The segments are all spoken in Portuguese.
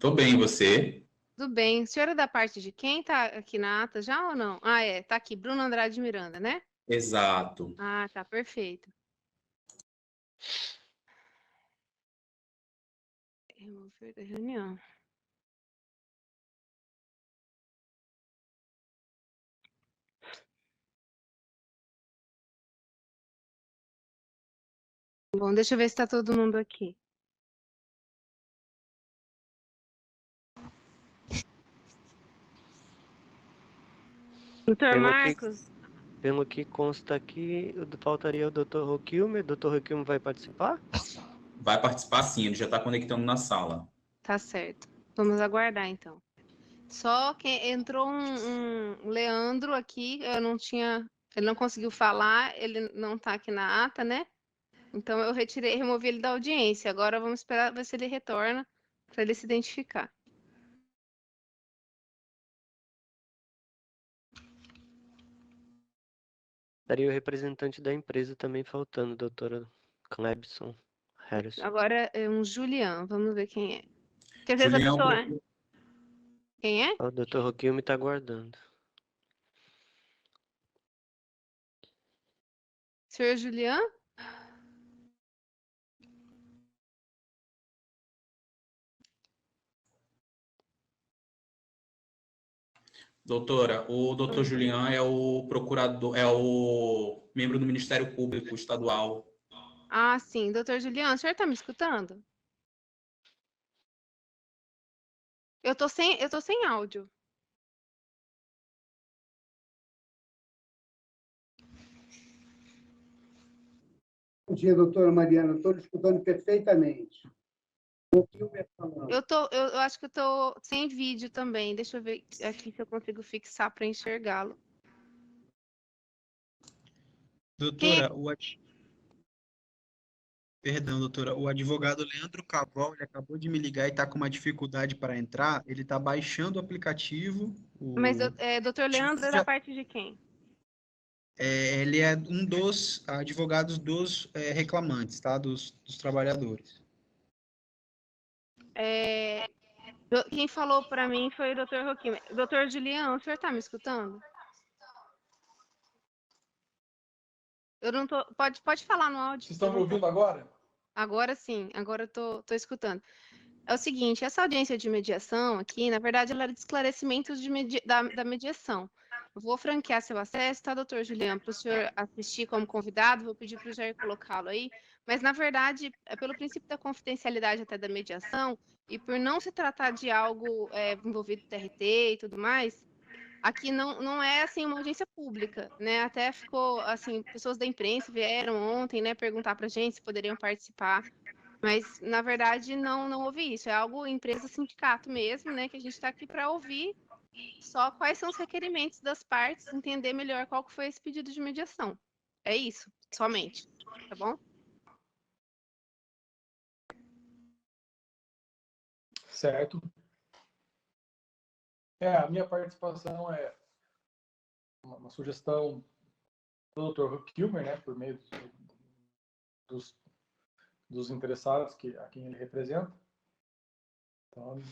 Tô bem, e você? Tudo bem. O senhor é da parte de quem? Tá aqui na ata já ou não? Ah, é. Tá aqui. Bruno Andrade Miranda, né? Exato. Ah, tá. Perfeito. Remover da reunião. Bom, deixa eu ver se tá todo mundo aqui. Doutor Marcos? Pelo que consta aqui, faltaria o Dr. Roquilme. O Dr. Roquilme vai participar? Vai participar sim, ele já está conectando na sala. Tá certo. Vamos aguardar, então. Só que entrou um Leandro aqui, eu não tinha... Ele não conseguiu falar, ele não tá aqui na ata, né? Então eu removi ele da audiência. Agora vamos esperar ver se ele retorna para ele se identificar. Estaria o representante da empresa também faltando, doutora Clebson Harrison. Agora é um Julian, vamos ver quem é. Porque às vezes a Julião, pessoa... Quem é? O Dr. Roquilme está aguardando. Senhor Julian? doutora, o doutor Julián é o procurador, é o membro do Ministério Público Estadual. Ah, sim. Doutor Julian, o senhor está me escutando? Eu tô sem áudio. Bom dia, doutora Mariana. Estou escutando perfeitamente. Eu acho que eu tô sem vídeo também. Deixa eu ver aqui se eu consigo fixar para enxergá-lo. Doutora, Perdão, doutora, o advogado Leandro Cavol, ele acabou de me ligar e está com uma dificuldade para entrar. Ele está baixando o aplicativo. Mas, doutor Leandro, é da parte de quem? Ele é um dos advogados dos reclamantes, tá? Dos trabalhadores. Quem falou para mim foi o doutor Roquim. Doutor Julian, o senhor está me escutando? Eu não tô... Pode falar no áudio. Vocês estão me ouvindo agora? Agora sim, agora eu tô escutando. É o seguinte, essa audiência de mediação aqui, na verdade, ela era de esclarecimentos da mediação. Eu vou franquear seu acesso, tá, doutor Juliano, para o senhor assistir como convidado, vou pedir para o Jair colocá-lo aí, mas, na verdade, é pelo princípio da confidencialidade até da mediação, e por não se tratar de algo envolvido TRT e tudo mais, aqui não é, assim, uma audiência pública, né, até ficou, assim, pessoas da imprensa vieram ontem, né, perguntar para a gente se poderiam participar, mas, na verdade, não houve isso. É algo empresa-sindicato mesmo, né? Que a gente está aqui para ouvir só quais são os requerimentos das partes, entender melhor qual que foi esse pedido de mediação. É isso, somente. Tá bom? Certo. A minha participação é uma sugestão do Dr. Roquilmer, né, por meio dos interessados a quem ele representa. Então,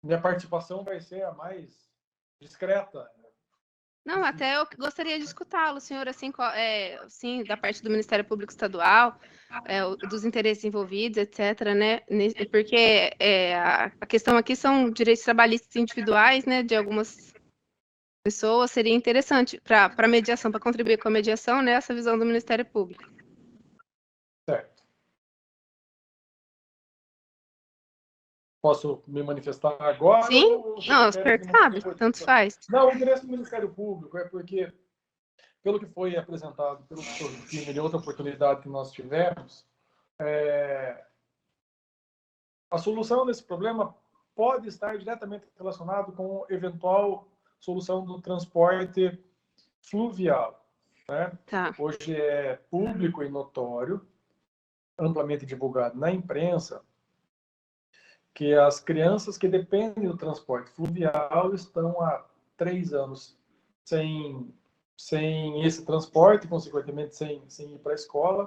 minha participação vai ser a mais discreta. Não, até eu gostaria de escutá-lo, senhor, assim, sim, da parte do Ministério Público Estadual, dos interesses envolvidos, etc., né? Porque a questão aqui são direitos trabalhistas individuais, né, de algumas pessoas. Seria interessante para a mediação, para contribuir com a mediação, né, essa visão do Ministério Público. Certo. Posso me manifestar agora? Sim? Não, o senhor sabe, tanto faz. Não, o interesse do Ministério Público é porque, pelo que foi apresentado pelo Dr. Kim em outra oportunidade que nós tivemos, a solução desse problema pode estar diretamente relacionado com a eventual solução do transporte fluvial. Né? Tá. Hoje é público e notório, amplamente divulgado na imprensa, que as crianças que dependem do transporte fluvial estão há 3 anos sem esse transporte, consequentemente sem ir para a escola.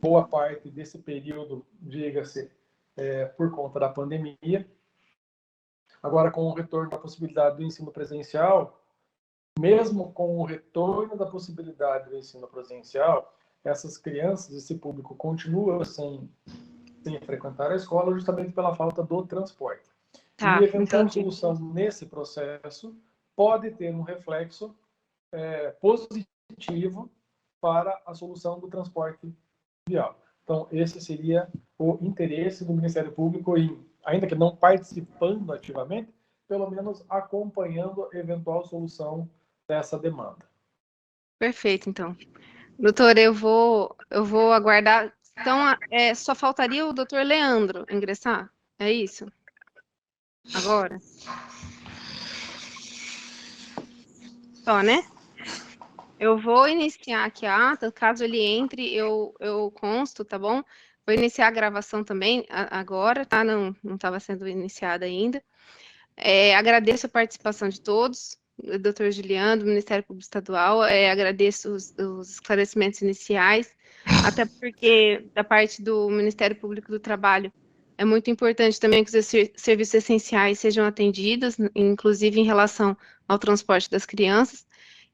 Boa parte desse período, diga-se, por conta da pandemia. Agora, com o retorno da possibilidade do ensino presencial, mesmo com o retorno da possibilidade do ensino presencial, essas crianças, esse público continua sem frequentar a escola justamente pela falta do transporte. Tá, E eventual entendi. solução nesse processo pode ter um reflexo positivo para a solução do transporte vial. Então, esse seria o interesse do Ministério Público em, ainda que não participando ativamente, pelo menos acompanhando a eventual solução dessa demanda. Perfeito, então. Doutor, eu vou aguardar. Então, só faltaria o doutor Leandro ingressar? É isso? Agora? Só, né? Eu vou iniciar aqui a ata, caso ele entre, eu consto, tá bom? Vou iniciar a gravação também agora, tá? Não estava sendo iniciada ainda. Agradeço a participação de todos, do Dr. Juliano, do Ministério Público Estadual, agradeço os esclarecimentos iniciais, até porque da parte do Ministério Público do Trabalho é muito importante também que os serviços essenciais sejam atendidos, inclusive em relação ao transporte das crianças.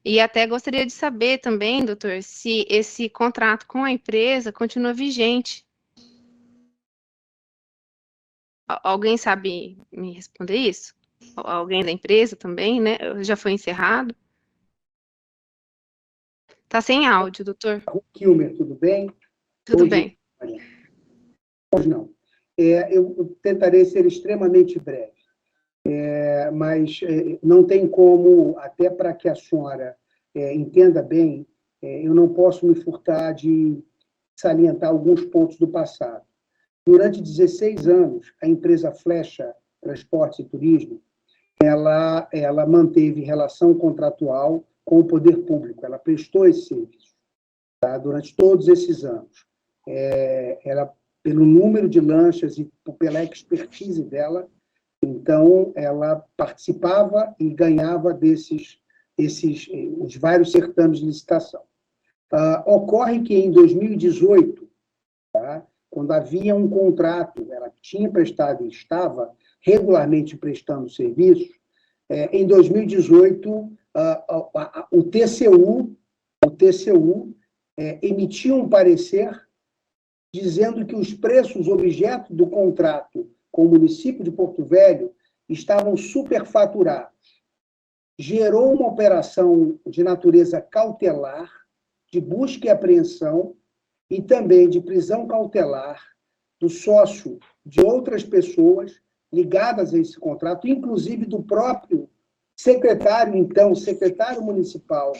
E até gostaria de saber também, doutor, se esse contrato com a empresa continua vigente. Alguém sabe me responder isso? Alguém da empresa também, né? Já foi encerrado? Tá sem áudio, doutor. Kilmer, tudo bem? Tudo Hoje, bem. Hoje não. Eu tentarei ser extremamente breve, mas não tem como, até para que a senhora entenda bem, eu não posso me furtar de salientar alguns pontos do passado. Durante 16 anos, a empresa Flecha Transportes e Turismo, ela manteve relação contratual com o poder público, ela prestou esse serviço, tá? Durante todos esses anos. Ela, pelo número de lanchas e pela expertise dela, então, ela participava e ganhava os vários certames de licitação. Ocorre que, em 2018, tá, quando havia um contrato, ela tinha prestado e estava regularmente prestando serviço, em 2018, o TCU emitiu um parecer dizendo que os preços objeto do contrato com o município de Porto Velho estavam superfaturados. Gerou uma operação de natureza cautelar, de busca e apreensão, e também de prisão cautelar do sócio de outras pessoas ligadas a esse contrato, inclusive do próprio secretário municipal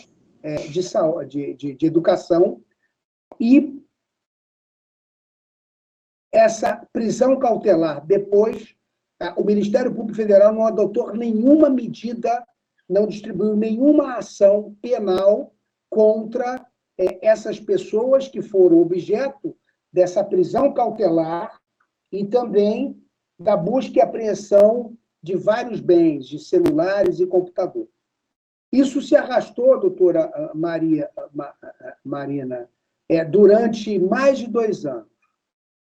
de Educação, e essa prisão cautelar, depois, o Ministério Público Federal não adotou nenhuma medida, não distribuiu nenhuma ação penal contra essas pessoas que foram objeto dessa prisão cautelar e também da busca e apreensão de vários bens, de celulares e computadores. Isso se arrastou, doutora Marina, durante mais de 2 anos.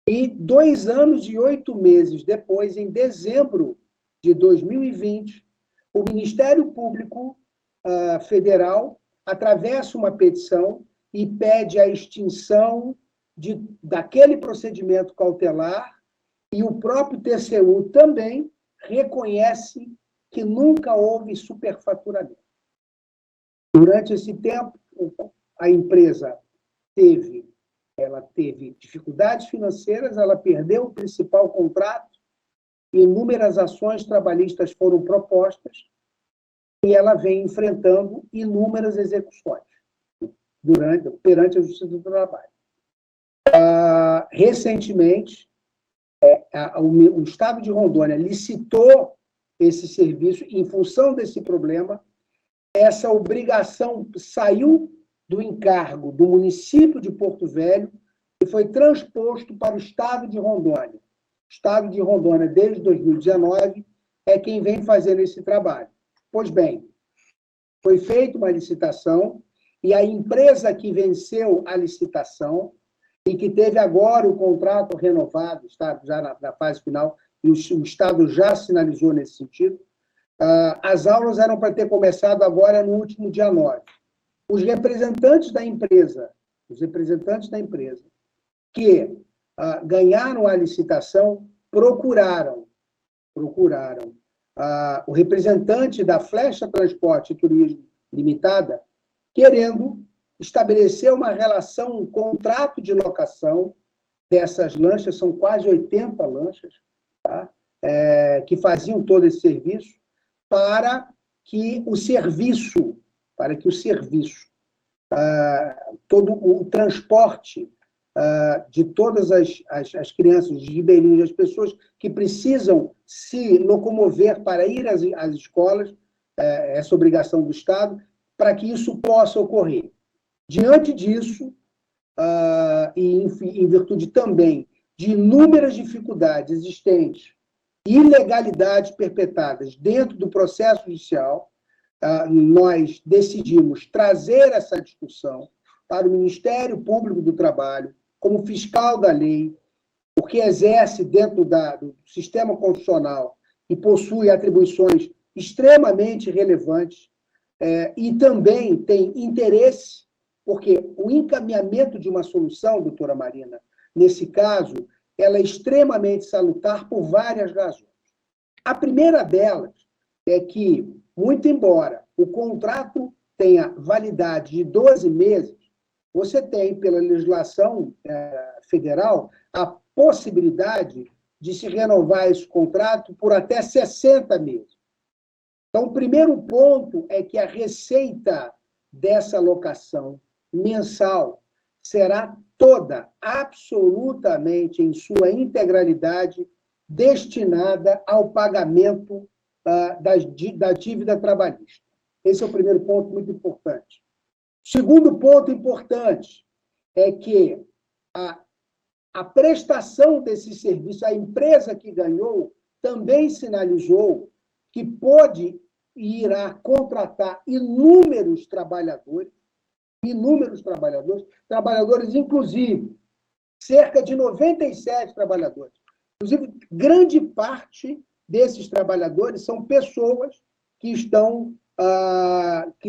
E 2 anos e 8 meses depois, em dezembro de 2020, o Ministério Público Federal atravessa uma petição e pede a extinção daquele procedimento cautelar, e o próprio TCU também reconhece que nunca houve superfaturamento. Durante esse tempo, a empresa teve dificuldades financeiras, ela perdeu o principal contrato, inúmeras ações trabalhistas foram propostas e ela vem enfrentando inúmeras execuções perante a Justiça do Trabalho. Recentemente, o Estado de Rondônia licitou esse serviço em função desse problema. Essa obrigação saiu do encargo do município de Porto Velho e foi transposto para o Estado de Rondônia. O Estado de Rondônia, desde 2019, é quem vem fazendo esse trabalho. Pois bem, foi feita uma licitação e a empresa que venceu a licitação, e que teve agora o contrato renovado, está já na fase final, e o Estado já sinalizou nesse sentido. As aulas eram para ter começado agora no último dia 9. Os representantes da empresa que ganharam a licitação procuraram o representante da Flecha Transporte e Turismo Limitada, querendo estabelecer uma relação, um contrato de locação dessas lanchas, são quase 80 lanchas, tá? Que faziam todo esse serviço, para que o serviço, todo o transporte de todas as crianças de ribeirinhos, as pessoas que precisam se locomover para ir às escolas, essa obrigação do Estado, para que isso possa ocorrer. Diante disso, e em virtude também de inúmeras dificuldades existentes, ilegalidades perpetradas dentro do processo judicial, nós decidimos trazer essa discussão para o Ministério Público do Trabalho, como fiscal da lei, porque exerce dentro do sistema constitucional e possui atribuições extremamente relevantes, e também tem interesse, porque o encaminhamento de uma solução, doutora Marina, nesse caso, ela é extremamente salutar por várias razões. A primeira delas é que, muito embora o contrato tenha validade de 12 meses, você tem, pela legislação federal, a possibilidade de se renovar esse contrato por até 60 meses. Então, o primeiro ponto é que a receita dessa locação mensal será toda, absolutamente, em sua integralidade, destinada ao pagamento da dívida trabalhista. Esse é o primeiro ponto muito importante. O segundo ponto importante é que a prestação desse serviço, a empresa que ganhou, também sinalizou que pode e irá contratar inúmeros trabalhadores, inclusive cerca de 97 trabalhadores. Inclusive, grande parte desses trabalhadores são pessoas que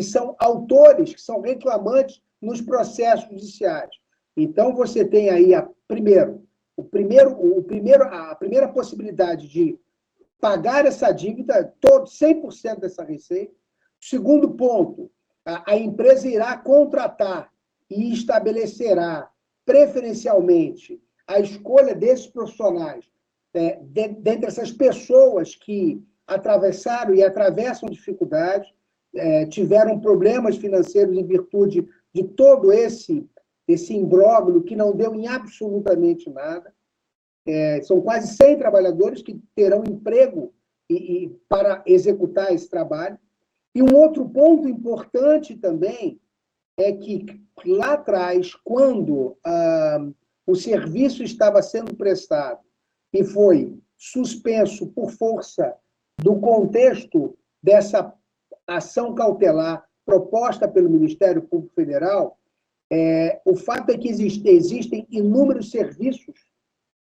são autores, que são reclamantes nos processos judiciais. Então, você tem aí a primeira possibilidade de pagar essa dívida, 100% dessa receita. Segundo ponto, a empresa irá contratar e estabelecerá preferencialmente a escolha desses profissionais, dentre essas pessoas que atravessaram e atravessam dificuldades, tiveram problemas financeiros em virtude de todo esse imbróglio que não deu em absolutamente nada. São quase 100 trabalhadores que terão emprego para executar esse trabalho. E um outro ponto importante também é que, lá atrás, quando o serviço estava sendo prestado e foi suspenso por força do contexto dessa ação cautelar proposta pelo Ministério Público Federal, o fato é que existem inúmeros serviços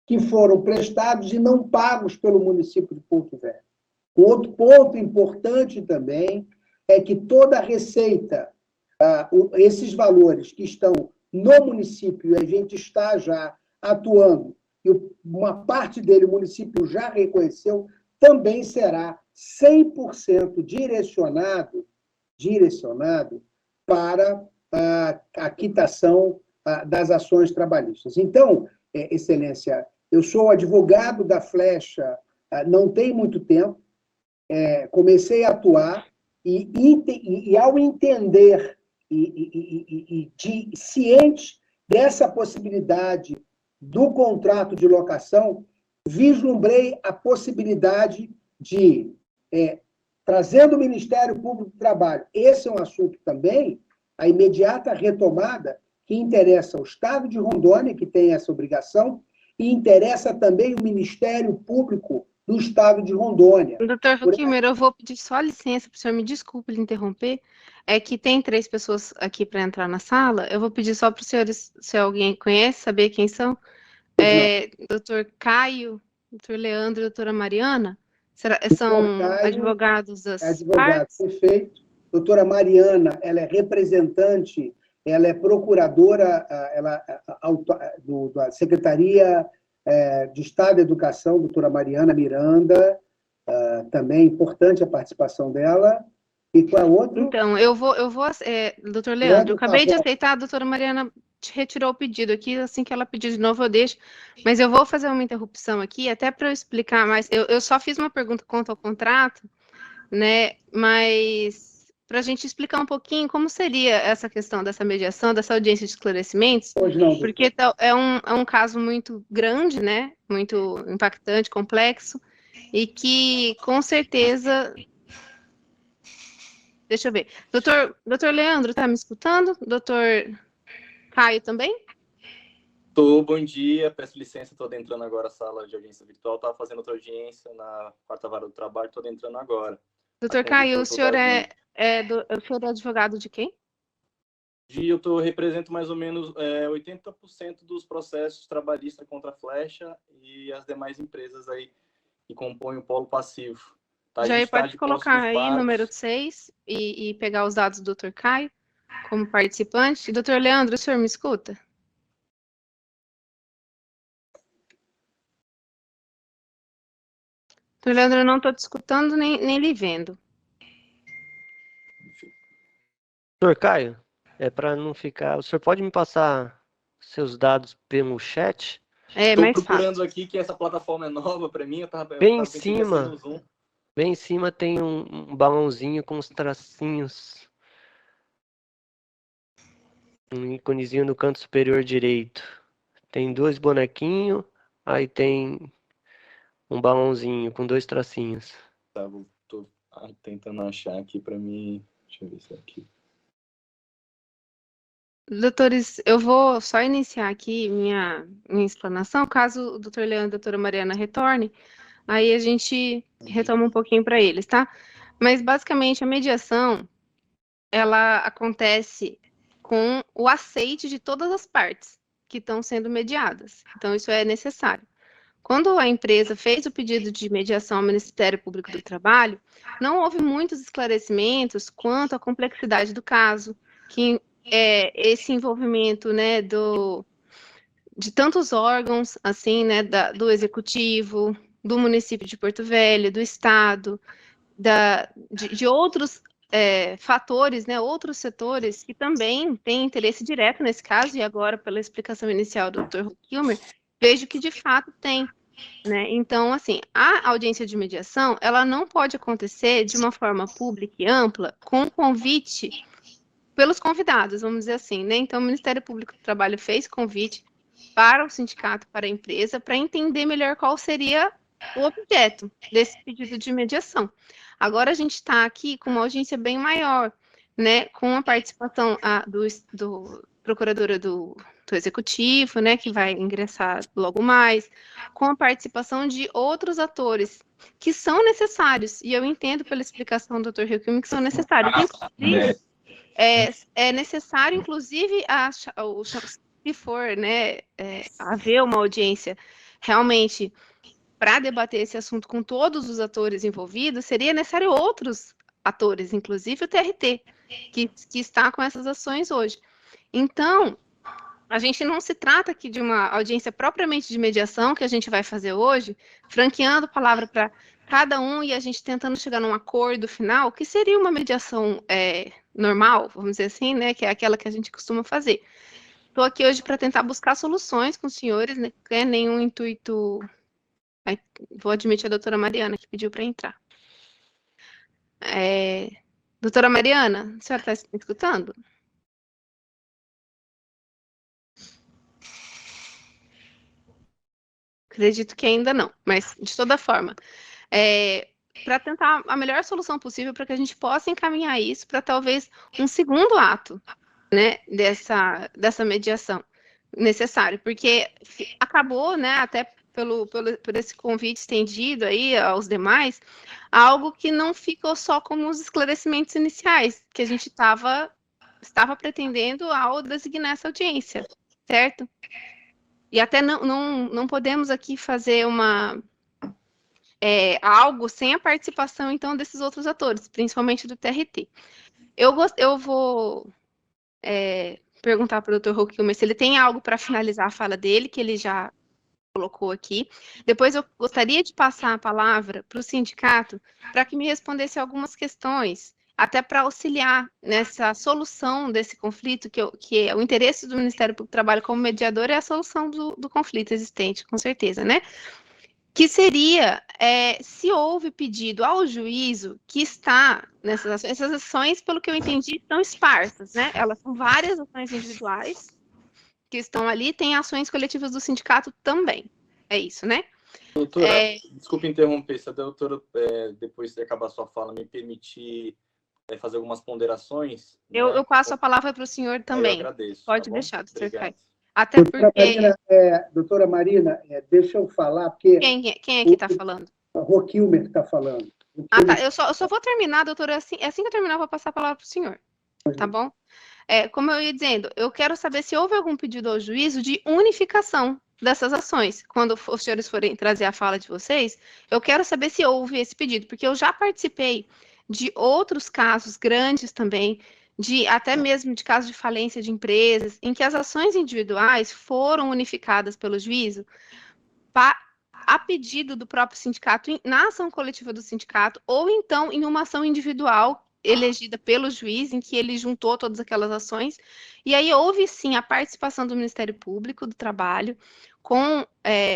que foram prestados e não pagos pelo município de Porto Velho. Um outro ponto importante também é que toda a receita, esses valores que estão no município, e a gente está já atuando, e uma parte dele o município já reconheceu, também será 100% direcionado para a quitação das ações trabalhistas. Então, Excelência, eu sou advogado da Flecha, não tem muito tempo, comecei a atuar e ao entender ciente dessa possibilidade do contrato de locação, vislumbrei a possibilidade de, trazendo o Ministério Público do Trabalho, esse é um assunto também, a imediata retomada, que interessa ao Estado de Rondônia, que tem essa obrigação, e interessa também o Ministério Público do estado de Rondônia. Doutor Huckmer, eu vou pedir só licença para o senhor, me desculpe lhe interromper. É que tem 3 pessoas aqui para entrar na sala. Eu vou pedir só para os senhores, se alguém conhece, saber quem são. Doutor Caio, doutor Leandro e doutora Mariana. São Caio, advogados das advogado, partes? perfeito. Doutora Mariana, ela é representante, ela é procuradora da Secretaria de Estado da Educação, doutora Mariana Miranda, também importante a participação dela. E qual é o outro? Então, doutor Leandro, eu acabei de aceitar, a doutora Mariana retirou o pedido aqui, assim que ela pedir de novo eu deixo, mas eu vou fazer uma interrupção aqui, até para eu explicar mais, eu só fiz uma pergunta quanto ao contrato, né, mas para a gente explicar um pouquinho como seria essa questão dessa mediação, dessa audiência de esclarecimentos, porque é um caso muito grande, né, muito impactante, complexo, e que, com certeza... Deixa eu ver. Doutor Leandro, está me escutando? Doutor Caio também? Tô, bom dia. Peço licença, estou adentrando agora a sala de audiência virtual. Estava fazendo outra audiência na 4ª vara do trabalho, estou adentrando agora. Doutor Caio, o senhor é advogado de quem? Eu represento mais ou menos 80% dos processos trabalhistas contra a Flecha e as demais empresas aí que compõem o polo passivo. Tá? Já pode colocar aí número 6 e pegar os dados do Dr. Caio como participante. Dr. Leandro, o senhor me escuta? Dr. Leandro, eu não estou te escutando nem lhe vendo. Dr. Caio, para não ficar... O senhor pode me passar seus dados pelo chat? Estou procurando aqui, que essa plataforma é nova para mim. Bem em cima tem um balãozinho com os tracinhos. Um íconezinho no canto superior direito. Tem 2 bonequinhos, aí tem um balãozinho com 2 tracinhos. Tá, tô tentando achar aqui para mim. Deixa eu ver se é aqui. Doutores, eu vou só iniciar aqui minha explanação, caso o doutor Leandro e a doutora Mariana retornem, aí a gente retoma um pouquinho para eles, tá? Mas, basicamente, a mediação, ela acontece com o aceite de todas as partes que estão sendo mediadas. Então, isso é necessário. Quando a empresa fez o pedido de mediação ao Ministério Público do Trabalho, não houve muitos esclarecimentos quanto à complexidade do caso, que esse envolvimento, né, de tantos órgãos, assim, né, do Executivo, do município de Porto Velho, do Estado, de outros fatores, né, outros setores que também têm interesse direto nesse caso, e agora, pela explicação inicial do Dr. Huckmer, vejo que de fato tem, né? Então, assim, a audiência de mediação, ela não pode acontecer de uma forma pública e ampla, com convite pelos convidados, vamos dizer assim, né? Então, o Ministério Público do Trabalho fez convite para o sindicato, para a empresa, para entender melhor qual seria o objeto desse pedido de mediação. Agora a gente está aqui com uma audiência bem maior, né? Com a participação do procuradora do Executivo, né? Que vai ingressar logo mais, com a participação de outros atores que são necessários, e eu entendo pela explicação do Dr. Huckmer que são necessários. Inclusive, é necessário, inclusive, se for, né, haver uma audiência realmente para debater esse assunto com todos os atores envolvidos, seria necessário outros atores, inclusive o TRT, que está com essas ações hoje. Então, a gente não se trata aqui de uma audiência propriamente de mediação, que a gente vai fazer hoje, franqueando a palavra para cada um e a gente tentando chegar num acordo final, que seria uma mediação normal, vamos dizer assim, né, que é aquela que a gente costuma fazer. Estou aqui hoje para tentar buscar soluções com os senhores, né, não é nenhum intuito... Vou admitir a doutora Mariana, que pediu para entrar. Doutora Mariana, a senhora está me escutando? Acredito que ainda não, mas de toda forma, para tentar a melhor solução possível para que a gente possa encaminhar isso para talvez um segundo ato, né, dessa mediação necessário, porque acabou, né, até por esse convite estendido aí aos demais, algo que não ficou só como os esclarecimentos iniciais, que a gente estava pretendendo ao designar essa audiência, certo? E até não podemos aqui fazer algo sem a participação, então, desses outros atores, principalmente do TRT. Eu vou perguntar para o Dr. Roquilmer se ele tem algo para finalizar a fala dele, que ele já colocou aqui. Depois eu gostaria de passar a palavra para o sindicato para que me respondesse algumas questões, até para auxiliar nessa solução desse conflito, que é o interesse do Ministério Público do Trabalho como mediador é a solução do conflito existente, com certeza, né? Que seria se houve pedido ao juízo que está nessas ações. Essas ações, pelo que eu entendi, estão esparsas, né? Elas são várias ações individuais que estão ali, tem ações coletivas do sindicato também. É isso, né? Doutora, desculpe interromper, se a doutora, depois de acabar a sua fala, me permitir fazer algumas ponderações. Eu passo a palavra para o senhor também. Eu agradeço. Pode tá deixar, doutor Caio. Obrigado. Até porque... Doutora Marina, deixa eu falar, porque... Quem é que está falando? O Roquilmer está falando. Tá. Eu só vou terminar, doutora, assim que eu terminar, eu vou passar a palavra para o senhor. Tá bom? Como eu ia dizendo, eu quero saber se houve algum pedido ao juízo de unificação dessas ações. Quando os senhores forem trazer a fala de vocês, eu quero saber se houve esse pedido, porque eu já participei de outros casos grandes também, até mesmo de casos de falência de empresas, em que as ações individuais foram unificadas pelo juízo a pedido do próprio sindicato, na ação coletiva do sindicato, ou então em uma ação individual elegida pelo juiz, em que ele juntou todas aquelas ações, e aí houve sim a participação do Ministério Público do Trabalho, com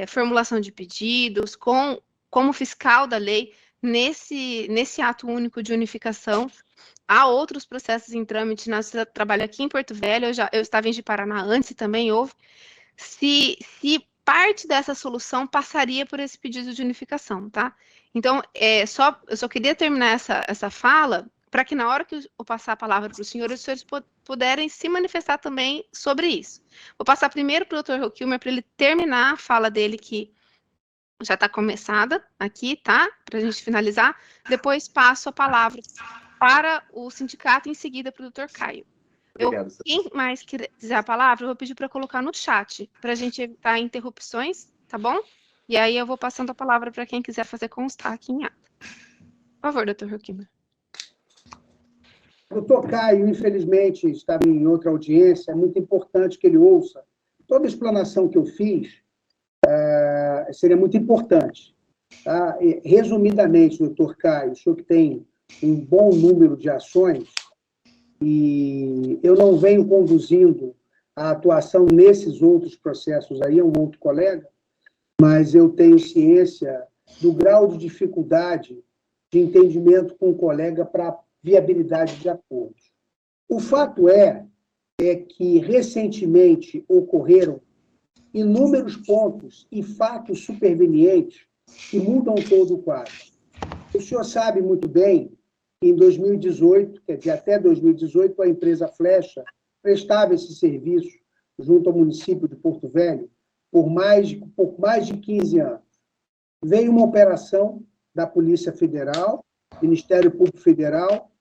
formulação de pedidos, como fiscal da lei, nesse ato único de unificação. Há outros processos em trâmite na Justiça do Trabalho aqui em Porto Velho, eu estava em Ji-Paraná antes e também houve, se parte dessa solução passaria por esse pedido de unificação, tá? Então, eu só queria terminar essa fala para que na hora que eu passar a palavra para os senhores puderem se manifestar também sobre isso. Vou passar primeiro para o Dr. Roquilmer para ele terminar a fala dele, que já está começada aqui, tá? Para a gente finalizar. Depois passo a palavra para o sindicato e em seguida para o Dr. Caio. Obrigado. Quem mais quiser a palavra, eu vou pedir para colocar no chat, para a gente evitar interrupções, tá bom? E aí eu vou passando a palavra para quem quiser fazer constar aqui em ata. Por favor, Dr. Roquilmer. O doutor Caio, infelizmente, estava em outra audiência, é muito importante que ele ouça. Toda a explanação que eu fiz seria muito importante. Tá? Resumidamente, doutor Caio, o senhor que tem um bom número de ações, e eu não venho conduzindo a atuação nesses outros processos aí, é um outro colega, mas eu tenho ciência do grau de dificuldade de entendimento com o colega para viabilidade de acordos. O fato é que recentemente ocorreram inúmeros pontos e fatos supervenientes que mudam todo o quadro. O senhor sabe muito bem que em 2018, quer dizer, até 2018, a empresa Flecha prestava esse serviço junto ao município de Porto Velho por mais de 15 anos. Veio uma operação da Polícia Federal, Ministério Público Federal,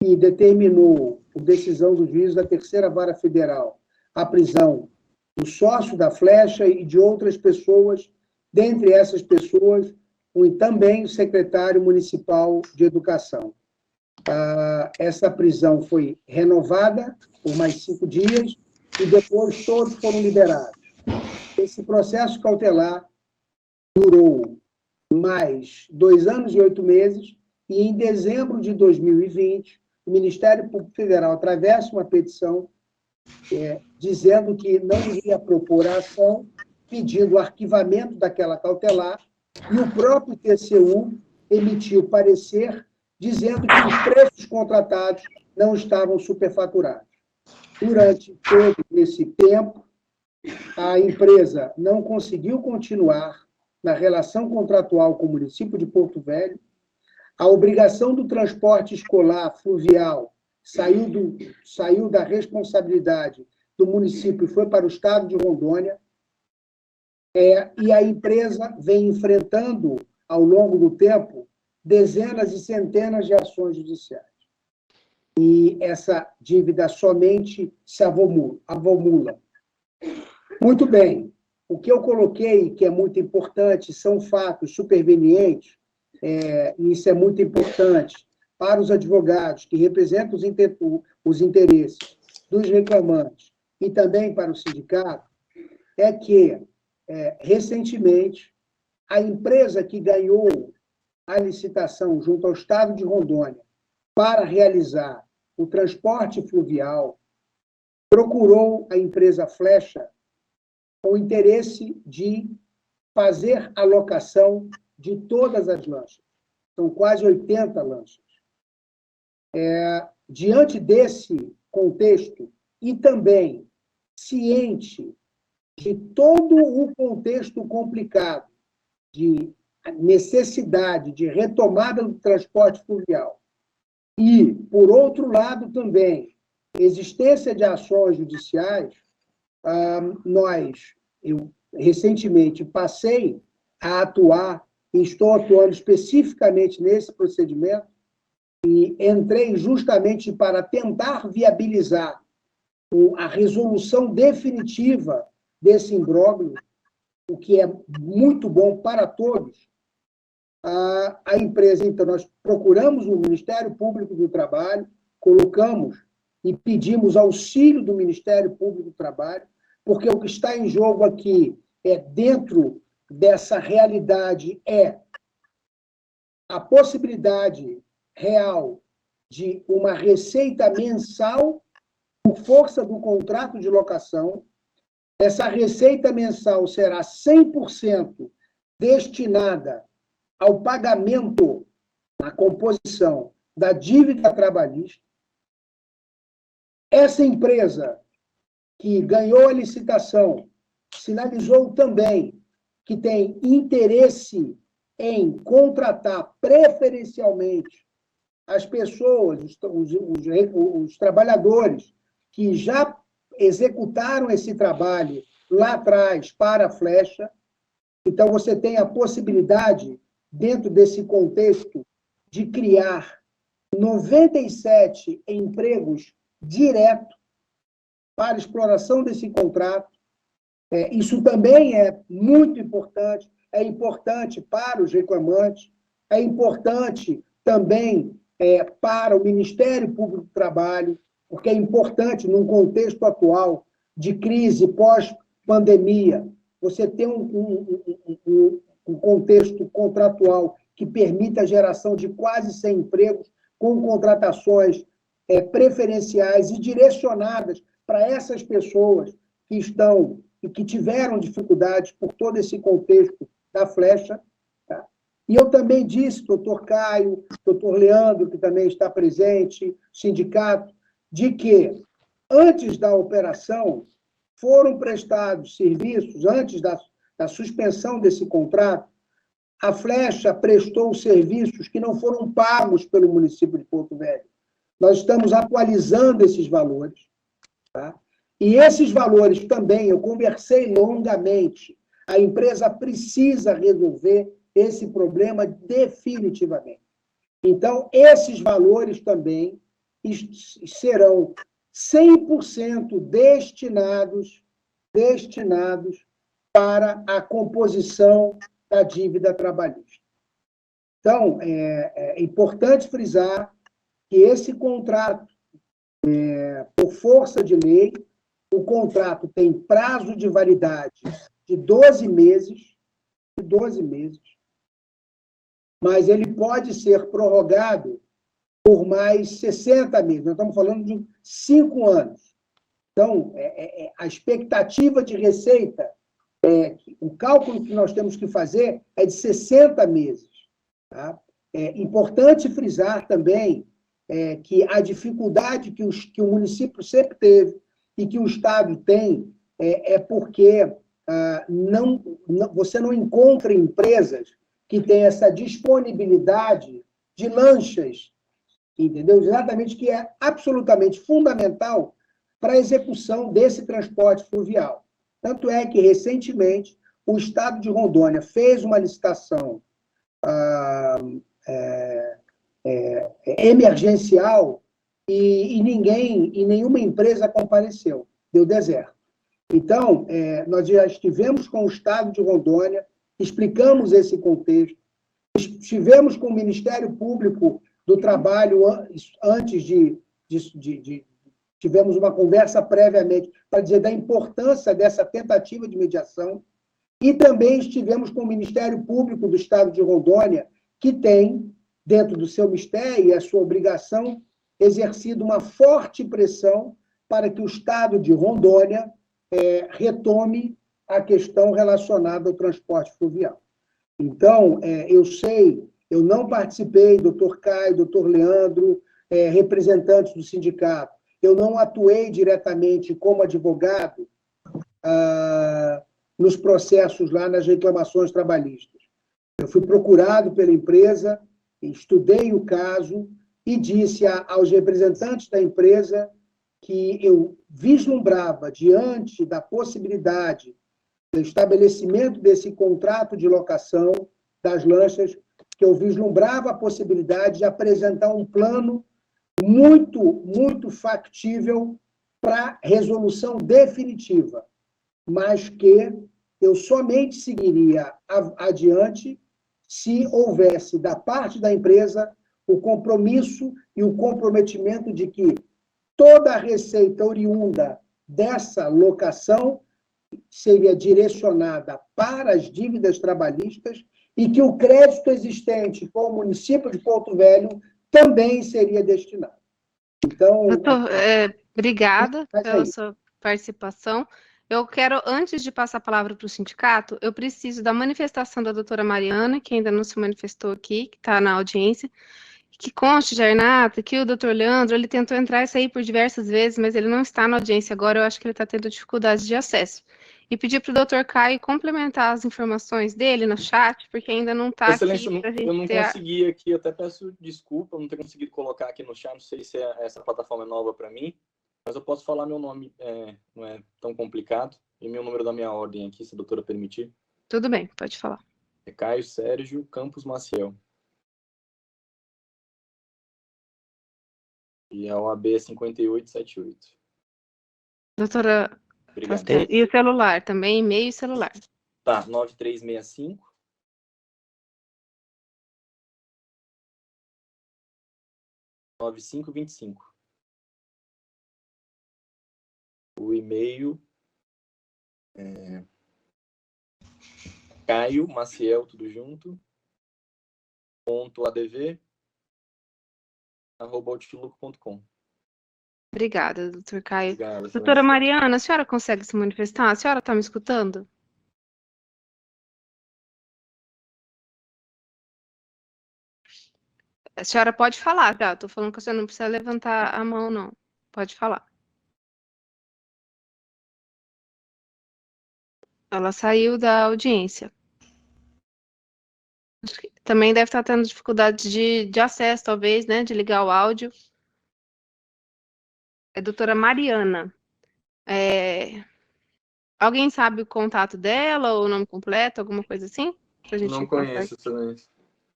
que determinou, por decisão do juiz da Terceira Vara Federal, a prisão do sócio da Flecha e de outras pessoas, dentre essas pessoas, também o secretário municipal de Educação. Essa prisão foi renovada por mais 5 dias e depois todos foram liberados. Esse processo cautelar durou mais 2 anos e 8 meses e, em dezembro de 2020, o Ministério Público Federal atravessa uma petição dizendo que não iria propor a ação, pedindo o arquivamento daquela cautelar, e o próprio TCU emitiu parecer dizendo que os preços contratados não estavam superfaturados. Durante todo esse tempo, a empresa não conseguiu continuar na relação contratual com o município de Porto Velho. A obrigação do transporte escolar fluvial saiu da responsabilidade do município e foi para o estado de Rondônia. E a empresa vem enfrentando, ao longo do tempo, dezenas e centenas de ações judiciais. E essa dívida somente se avomula. Muito bem. O que eu coloquei, que é muito importante, são fatos supervenientes, e isso é muito importante para os advogados que representam os interesses dos reclamantes e também para o sindicato, é que, recentemente, a empresa que ganhou a licitação junto ao Estado de Rondônia para realizar o transporte fluvial procurou a empresa Flecha com o interesse de fazer a locação de todas as lanchas. São quase 80 lanchas. Diante desse contexto, e também ciente de todo o contexto complicado de necessidade de retomada do transporte fluvial, e, por outro lado, também existência de ações judiciais, eu recentemente passei a atuar, e estou atuando especificamente nesse procedimento, e entrei justamente para tentar viabilizar a resolução definitiva desse imbróglio, o que é muito bom para todos. A empresa, então, nós procuramos o Ministério Público do Trabalho, colocamos e pedimos auxílio do Ministério Público do Trabalho, porque o que está em jogo aqui dentro dessa realidade, a possibilidade real de uma receita mensal por força do contrato de locação. Essa receita mensal será 100% destinada ao pagamento, na composição da dívida trabalhista. Essa empresa que ganhou a licitação sinalizou também que tem interesse em contratar preferencialmente as pessoas, os trabalhadores que já executaram esse trabalho lá atrás para a Flecha. Então, você tem a possibilidade, dentro desse contexto, de criar 97 empregos diretos para exploração desse contrato. Isso também é muito importante, é importante para os reclamantes, é importante também para o Ministério Público do Trabalho, porque é importante, num contexto atual de crise pós-pandemia, você ter um contexto contratual que permita a geração de quase 100 empregos, com contratações preferenciais e direcionadas para essas pessoas que estão e que tiveram dificuldades por todo esse contexto da Flecha. Tá? E eu também disse, doutor Caio, doutor Leandro, que também está presente, sindicato, de que, antes da operação, foram prestados serviços, antes da suspensão desse contrato, a Flecha prestou serviços que não foram pagos pelo município de Porto Velho. Nós estamos atualizando esses valores. Tá? E esses valores também, eu conversei longamente, a empresa precisa resolver esse problema definitivamente. Então, esses valores também serão 100% destinados para a composição da dívida trabalhista. Então, é importante frisar que esse contrato, por força de lei, o contrato tem prazo de validade de 12 meses, mas ele pode ser prorrogado por mais 60 meses. Nós estamos falando de 5 anos. Então, a expectativa de receita, o cálculo que nós temos que fazer é de 60 meses. Tá? É importante frisar também que a dificuldade que o município sempre teve e que o Estado tem porque você não encontra empresas que têm essa disponibilidade de lanchas, entendeu? Exatamente, que é absolutamente fundamental para a execução desse transporte fluvial. Tanto é que, recentemente, o Estado de Rondônia fez uma licitação emergencial e nenhuma empresa compareceu, deu deserto. Então, nós já estivemos com o Estado de Rondônia, explicamos esse contexto, estivemos com o Ministério Público do Trabalho antes tivemos uma conversa previamente para dizer da importância dessa tentativa de mediação, e também estivemos com o Ministério Público do Estado de Rondônia, que tem, dentro do seu mistério e a sua obrigação, exercido uma forte pressão para que o Estado de Rondônia retome a questão relacionada ao transporte fluvial. Então, eu não participei, doutor Caio, doutor Leandro, representantes do sindicato, eu não atuei diretamente como advogado nos processos lá, nas reclamações trabalhistas. Eu fui procurado pela empresa, estudei o caso e disse aos representantes da empresa que eu vislumbrava, diante da possibilidade do estabelecimento desse contrato de locação das lanchas, que eu vislumbrava a possibilidade de apresentar um plano muito factível para resolução definitiva, mas que eu somente seguiria adiante se houvesse, da parte da empresa, o compromisso e o comprometimento de que toda a receita oriunda dessa locação seria direcionada para as dívidas trabalhistas e que o crédito existente com o município de Porto Velho também seria destinado. Então, doutor, obrigada pela sua participação. Eu quero, antes de passar a palavra para o sindicato, eu preciso da manifestação da doutora Mariana, que ainda não se manifestou aqui, que está na audiência, que conste, Jarnata, que o doutor Leandro, ele tentou entrar e sair por diversas vezes, mas ele não está na audiência agora, eu acho que ele está tendo dificuldades de acesso. E pedir para o doutor Caio complementar as informações dele no chat, porque ainda não está aqui. Excelência, eu não consegui aqui, até peço desculpa, não ter conseguido colocar aqui no chat, não sei se essa plataforma é nova para mim, mas eu posso falar meu nome, não é tão complicado, e meu número da minha ordem aqui, se a doutora permitir. Tudo bem, pode falar. É Caio Sérgio Campos Maciel. E a OAB é 5878. Doutora, obrigado. E o celular também, e-mail e celular. Tá, 9365. O e-mail é Caio Maciel, tudo junto, .adv@outlook.com. Obrigada, doutor Caio. Obrigado, doutora Mariana, a senhora consegue se manifestar? A senhora está me escutando? A senhora pode falar, tá? Estou falando que a senhora não precisa levantar a mão, não. Pode falar. Ela saiu da audiência. Também deve estar tendo dificuldade de acesso, talvez, né? De ligar o áudio. É doutora Mariana. Alguém sabe o contato dela, ou o nome completo, alguma coisa assim? Pra gente não conheço, excelência.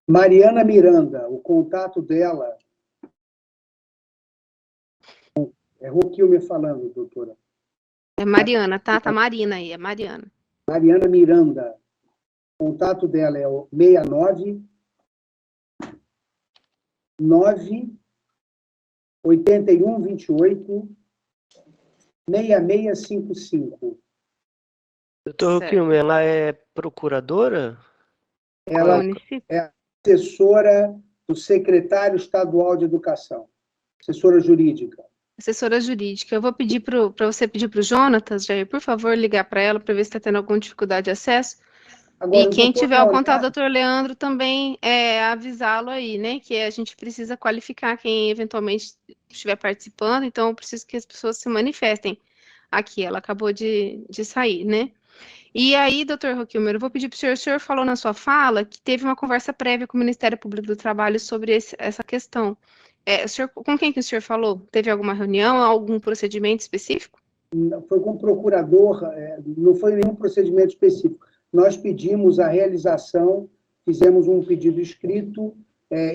Mariana Miranda, o contato dela... É Roquil me falando, doutora. É Mariana, tá? Tá Marina aí, é Mariana. Mariana Miranda. O contato dela é o 69 9 81 28 6655. Doutor Roquil, ela é procuradora? Ela é assessora do secretário estadual de educação, assessora jurídica. Assessora jurídica. Eu vou pedir para você pedir para o Jonatas, Jair, por favor, ligar para ela para ver se está tendo alguma dificuldade de acesso. Agora, e quem tiver o contato do doutor Leandro também avisá-lo aí, né? Que a gente precisa qualificar quem eventualmente estiver participando, então eu preciso que as pessoas se manifestem aqui. Ela acabou de sair, né? E aí, doutor Roquilmer, eu vou pedir para o senhor falou na sua fala que teve uma conversa prévia com o Ministério Público do Trabalho sobre essa questão. Com quem que o senhor falou? Teve alguma reunião, algum procedimento específico? Foi com o procurador, não foi nenhum procedimento específico. nós pedimos a realização, fizemos um pedido escrito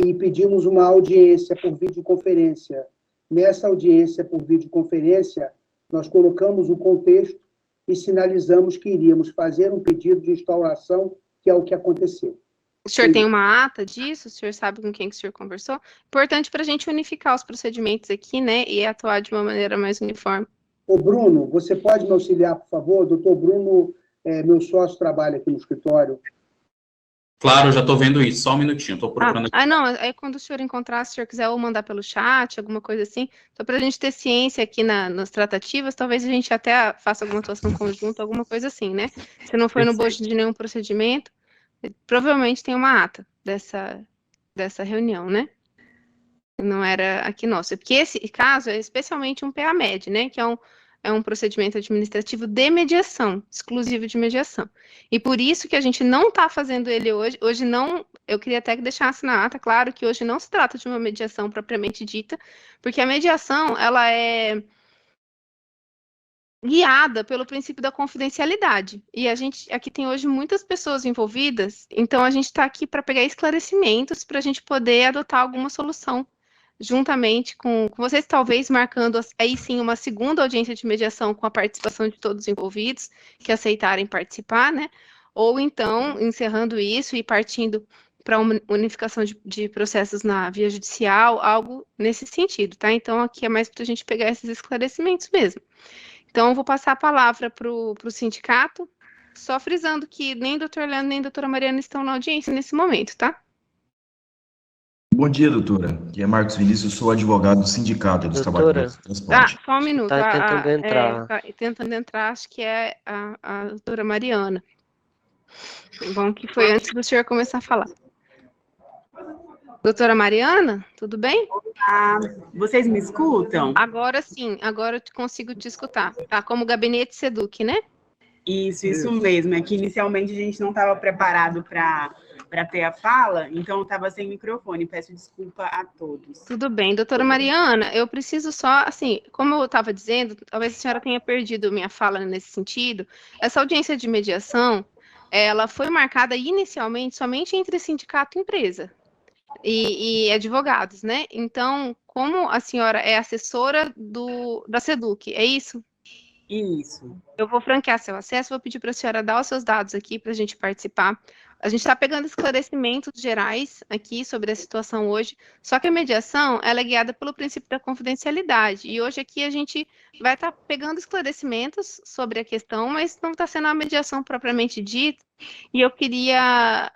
e pedimos uma audiência por videoconferência. Nessa audiência por videoconferência, nós colocamos o contexto e sinalizamos que iríamos fazer um pedido de instauração, que é o que aconteceu. O senhor tem uma ata disso? O senhor sabe com quem que o senhor conversou? Importante para a gente unificar os procedimentos aqui, né? E atuar de uma maneira mais uniforme. Ô, Bruno, você pode me auxiliar, por favor? Doutor Bruno, meu sócio, trabalha aqui no escritório. Claro, eu já estou vendo isso. Só um minutinho, estou procurando aqui. Não, aí quando o senhor encontrar, se o senhor quiser ou mandar pelo chat, alguma coisa assim, só para a gente ter ciência aqui nas tratativas, talvez a gente até faça alguma atuação conjunta, alguma coisa assim, né? Se não foi no bojo de nenhum procedimento, provavelmente tem uma ata dessa reunião, né? Não era aqui nosso. Porque esse caso é especialmente um PA-MED, né? Que é um procedimento administrativo de mediação, exclusivo de mediação. E por isso que a gente não está fazendo ele hoje. Hoje não, eu queria até que deixasse na ata, claro, que hoje não se trata de uma mediação propriamente dita, porque a mediação, ela é guiada pelo princípio da confidencialidade. E a gente aqui tem hoje muitas pessoas envolvidas, então a gente está aqui para pegar esclarecimentos para a gente poder adotar alguma solução juntamente com vocês, talvez marcando aí sim uma segunda audiência de mediação com a participação de todos os envolvidos que aceitarem participar, né? Ou então, encerrando isso e partindo para uma unificação de processos na via judicial, algo nesse sentido, tá? Então, aqui é mais para a gente pegar esses esclarecimentos mesmo. Então, eu vou passar a palavra para o sindicato, só frisando que nem o doutor Leandro nem a doutora Mariana estão na audiência nesse momento, tá? Bom dia, doutora. Aqui é Marcos Vinícius, sou advogado do Sindicato dos Trabalhadores do Transporte. Só um minuto. Tá tentando entrar. Tá tentando entrar, acho que é a doutora Mariana. Bom, que foi antes do senhor começar a falar. Doutora Mariana, tudo bem? Vocês me escutam? Agora sim, agora eu consigo te escutar. Tá, como gabinete Seduc, né? Isso mesmo. É que inicialmente a gente não estava preparado para ter a fala, então eu estava sem microfone. Peço desculpa a todos. Tudo bem. Doutora Mariana, eu preciso só, assim, como eu estava dizendo, talvez a senhora tenha perdido minha fala nesse sentido, essa audiência de mediação, ela foi marcada inicialmente somente entre sindicato e empresa. E advogados, né? Então, como a senhora é assessora da Seduc, é isso? Isso. Eu vou franquear seu acesso, vou pedir para a senhora dar os seus dados aqui para a gente participar. A gente está pegando esclarecimentos gerais aqui sobre a situação hoje, só que a mediação ela é guiada pelo princípio da confidencialidade. E hoje aqui a gente vai estar pegando esclarecimentos sobre a questão, mas não está sendo uma mediação propriamente dita. E eu queria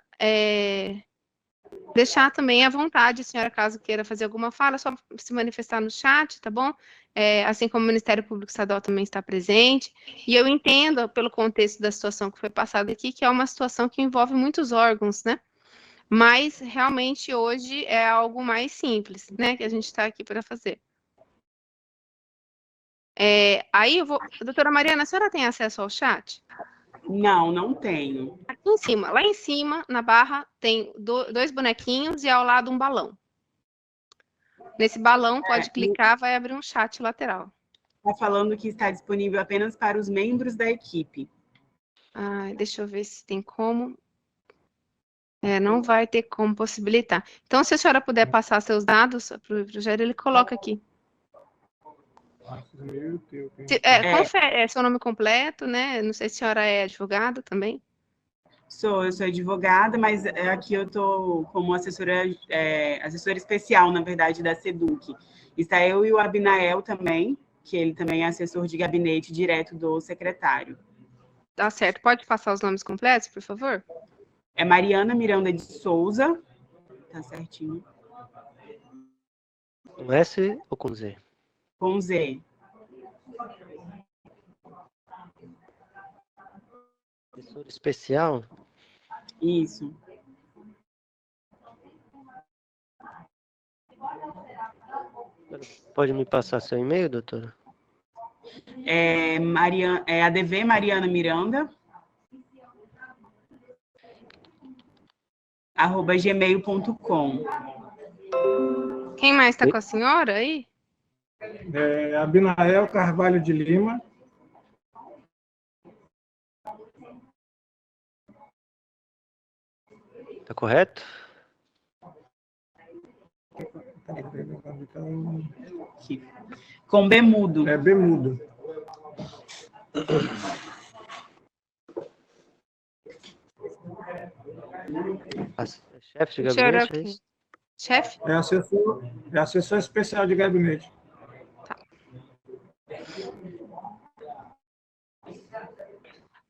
deixar também à vontade, a senhora, caso queira fazer alguma fala, só se manifestar no chat, tá bom? Assim como o Ministério Público Estadual também está presente. E eu entendo, pelo contexto da situação que foi passada aqui, que é uma situação que envolve muitos órgãos, né? Mas, realmente, hoje é algo mais simples, né? Que a gente está aqui para fazer. Aí eu vou... Doutora Mariana, a senhora tem acesso ao chat? Não tenho. Aqui em cima, lá em cima, na barra, tem dois bonequinhos e ao lado um balão. Nesse balão, pode clicar, vai abrir um chat lateral. Está falando que está disponível apenas para os membros da equipe. Deixa eu ver se tem como. Não vai ter como possibilitar. Então, se a senhora puder passar seus dados para o Rogério, ele coloca aqui. Confere, seu nome completo, né? Não sei se a senhora é advogada também. Eu sou advogada, mas aqui eu estou como assessora especial, na verdade, da Seduc. Está eu e o Abinael também, que ele também é assessor de gabinete direto do secretário. Tá certo. Pode passar os nomes completos, por favor? É Mariana Miranda de Souza. Tá certinho. Com S ou com Z? Com Z. Assessor especial? Isso. Pode me passar seu e-mail, doutora? ADV Mariana Miranda @gmail.com. Quem mais está com a senhora aí? Abinael Carvalho de Lima Tá correto? Com B mudo. É B mudo. Chefe de gabinete, é isso? Chefe? É assessor especial de gabinete. Tá.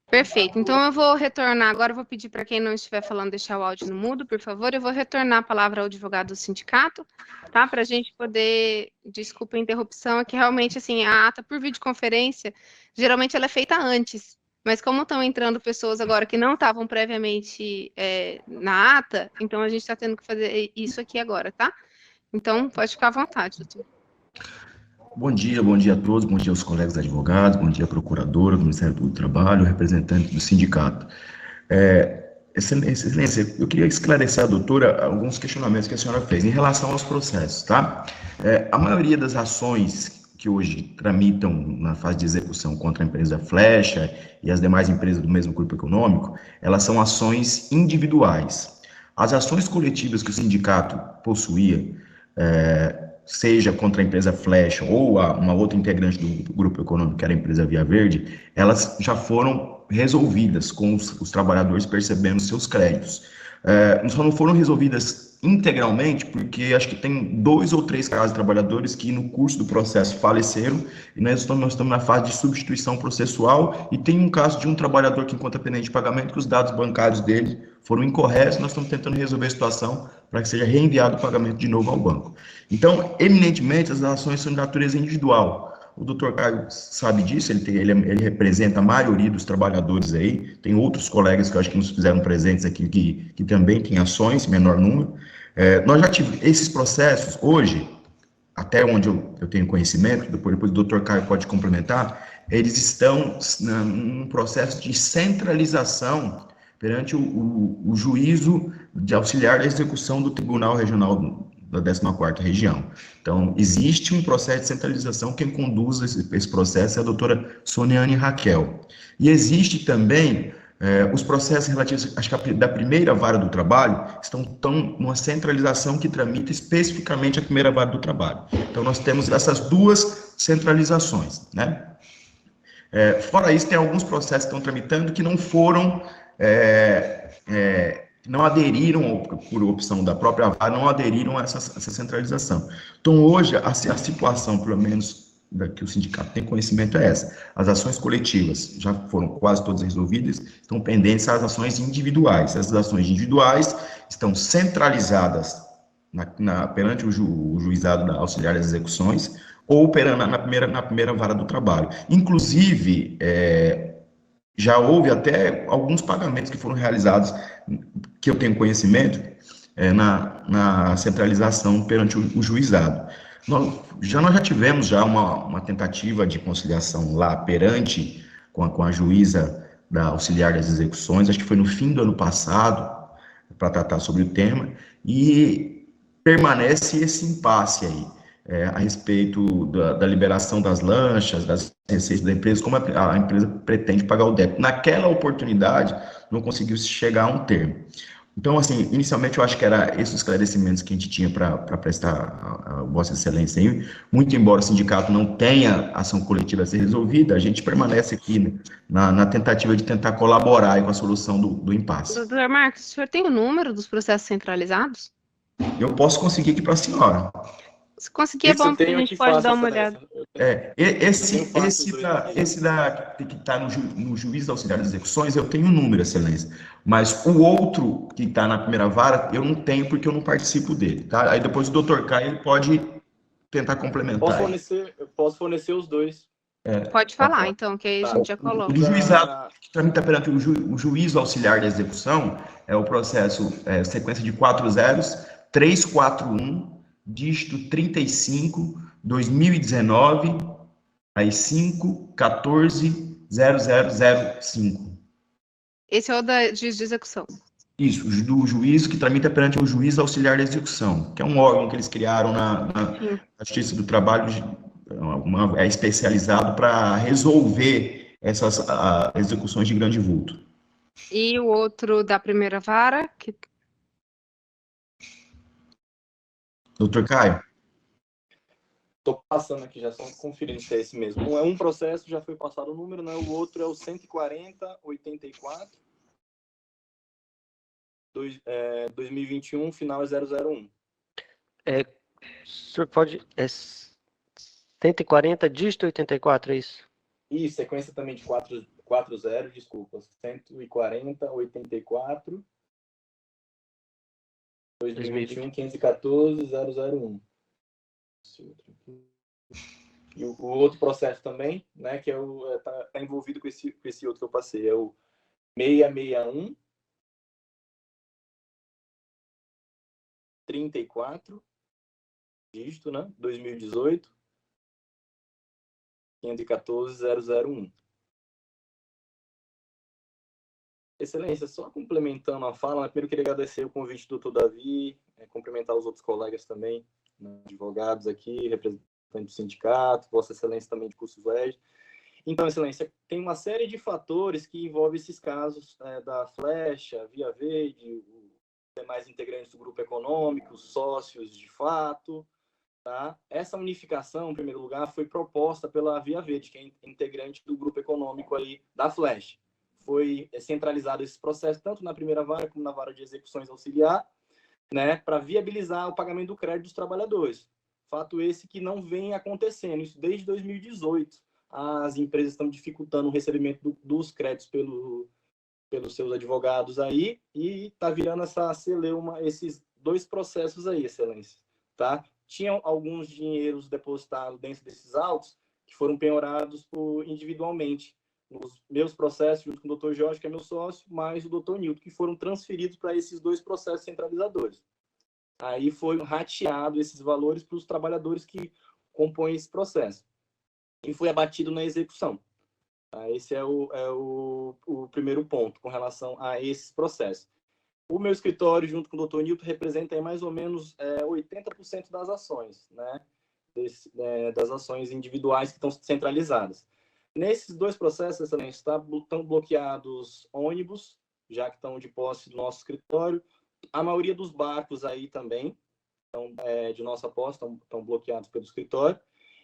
Perfeito. Então, eu vou retornar agora, eu vou pedir para quem não estiver falando deixar o áudio no mudo, por favor. Eu vou retornar a palavra ao advogado do sindicato, tá? Para a gente poder... Desculpa a interrupção, é que realmente, assim, a ata por videoconferência, geralmente ela é feita antes. Mas como estão entrando pessoas agora que não estavam previamente na ata, então a gente está tendo que fazer isso aqui agora, tá? Então, pode ficar à vontade, doutor. Bom dia a todos, bom dia aos colegas advogados, bom dia à procuradora do Ministério do Trabalho, representante do sindicato. Excelência, eu queria esclarecer à doutora alguns questionamentos que a senhora fez em relação aos processos, tá? A maioria das ações que hoje tramitam na fase de execução contra a empresa Flecha e as demais empresas do mesmo grupo econômico, elas são ações individuais. As ações coletivas que o sindicato possuía, seja contra a empresa Flecha ou uma outra integrante do grupo econômico, que era a empresa Via Verde, elas já foram resolvidas com os trabalhadores percebendo seus créditos. Só não foram resolvidas integralmente, porque acho que tem 2 ou 3 casos de trabalhadores que no curso do processo faleceram, e nós estamos na fase de substituição processual, e tem um caso de um trabalhador que encontra pendente de pagamento, que os dados bancários dele foram incorretos, nós estamos tentando resolver a situação para que seja reenviado o pagamento de novo ao banco. Então, eminentemente, as ações são de natureza individual. O doutor Caio sabe disso, ele representa a maioria dos trabalhadores aí, tem outros colegas que eu acho que nos fizeram presentes aqui, que também têm ações, menor número. Nós já tivemos esses processos, hoje, até onde eu tenho conhecimento, depois o doutor Caio pode complementar, eles estão num processo de centralização perante o juízo de auxiliar da execução do Tribunal Regional da 14ª Região. Então, existe um processo de centralização, quem conduz esse processo é a doutora Soniane Raquel. E existe também os processos relativos, acho que da primeira vara do trabalho, estão numa centralização que tramita especificamente a primeira vara do trabalho. Então, nós temos essas 2 centralizações, né? Fora isso, tem alguns processos que estão tramitando que não foram... não aderiram, por opção da própria vara, não aderiram a essa centralização. Então, hoje, a situação, pelo menos, que o sindicato tem conhecimento é essa. As ações coletivas já foram quase todas resolvidas, estão pendentes as ações individuais. Essas ações individuais estão centralizadas perante o juizado da auxiliar das execuções ou na primeira vara do trabalho. Inclusive, já houve até alguns pagamentos que foram realizados, que eu tenho conhecimento, na centralização perante o juizado. Nós já tivemos uma tentativa de conciliação lá perante com a juíza da auxiliar das execuções, acho que foi no fim do ano passado, para tratar sobre o tema, e permanece esse impasse aí. A respeito da liberação das lanchas, das receitas da empresa, como a empresa pretende pagar o débito. Naquela oportunidade, não conseguiu chegar a um termo. Então, assim, inicialmente eu acho que era esses esclarecimentos que a gente tinha para prestar a Vossa Excelência aí. Muito embora o sindicato não tenha ação coletiva a ser resolvida, a gente permanece aqui na tentativa de tentar colaborar aí com a solução do impasse. Doutor Marcos, o senhor tem o número dos processos centralizados? Eu posso conseguir aqui para a senhora. Se conseguir é bom, porque a gente pode dar uma olhada. Esse que está no juiz auxiliar das execuções, eu tenho um número, Excelência. Mas o outro que está na primeira vara, eu não tenho porque eu não participo dele, tá? Aí depois o doutor Caio pode tentar complementar. Posso fornecer os 2. Pode falar, então, que aí a gente já coloca. O juizado que tramita perante o juiz auxiliar da execução é o processo sequência de 4 zeros, 341, dígito 35, 2019, aí 5, 14, 0005. Esse é o da juiz de execução. Isso, do juízo que tramita perante o juiz auxiliar da execução, que é um órgão que eles criaram na Justiça do Trabalho, é especializado para resolver essas execuções de grande vulto. E o outro da primeira vara, que Doutor Caio? Estou passando aqui, já só conferindo se é esse mesmo. Um processo, já foi passado o número, né? O outro é o 14084, 2021, final é 001. O senhor pode... 140, dígito 84, é isso? E sequência também de 40, desculpa. 140, 84, 2021, 514, 001. E o outro processo também, né, que tá envolvido com esse outro que eu passei, é o 661, 34, dígito, né, 2018, 514, 001. Excelência, só complementando a fala, primeiro eu queria agradecer o convite do Dr. Davi, cumprimentar os outros colegas também, né, advogados aqui, representantes do sindicato, Vossa Excelência também de cursos LEG. Então, Excelência, tem uma série de fatores que envolvem esses casos da Flecha, Via Verde, os demais integrantes do grupo econômico, sócios de fato. Tá? Essa unificação, em primeiro lugar, foi proposta pela Via Verde, que é integrante do grupo econômico aí da Flecha. Foi centralizado esse processo tanto na primeira vara como na vara de execuções auxiliar, né, para viabilizar o pagamento do crédito dos trabalhadores. Fato esse que não vem acontecendo, isso desde 2018. As empresas estão dificultando o recebimento dos créditos pelos seus advogados aí, e está virando essa celeuma, esses dois processos aí, Excelência. Tá? Tinham alguns dinheiros depositados dentro desses autos que foram penhorados individualmente, nos meus processos, junto com o Dr. Jorge, que é meu sócio, mais o Dr. Nilton, que foram transferidos para esses dois processos centralizadores. Aí foi rateado esses valores para os trabalhadores que compõem esse processo. E foi abatido na execução. Esse é o primeiro ponto com relação a esses processos. O meu escritório, junto com o Dr. Nilton, representa aí mais ou menos 80% das ações, né? Das ações individuais que estão centralizadas. Nesses dois processos, Excelência, estão bloqueados ônibus, já que estão de posse do nosso escritório. A maioria dos barcos aí também, de nossa posse, estão bloqueados pelo escritório.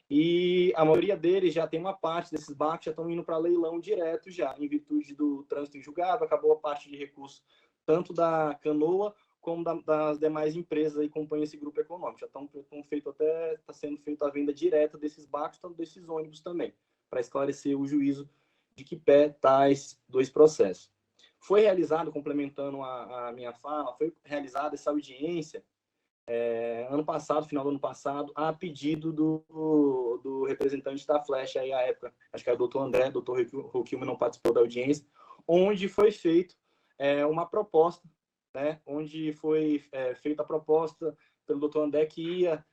E a maioria deles já tem uma parte desses barcos já estão indo para leilão direto já, em virtude do trânsito em julgado, acabou a parte de recurso tanto da Canoa como das demais empresas que compõem esse grupo econômico. Já está sendo feita a venda direta desses barcos, tanto desses ônibus também, para esclarecer o juízo de que pé está esses dois processos. Foi realizado, complementando a minha fala, foi realizada essa audiência ano passado, final do ano passado, a pedido do representante da Flecha, aí à época, acho que era o doutor André, o doutor Roquilme não participou da audiência, onde foi feito uma proposta, né, onde foi feita a proposta pelo doutor André que ia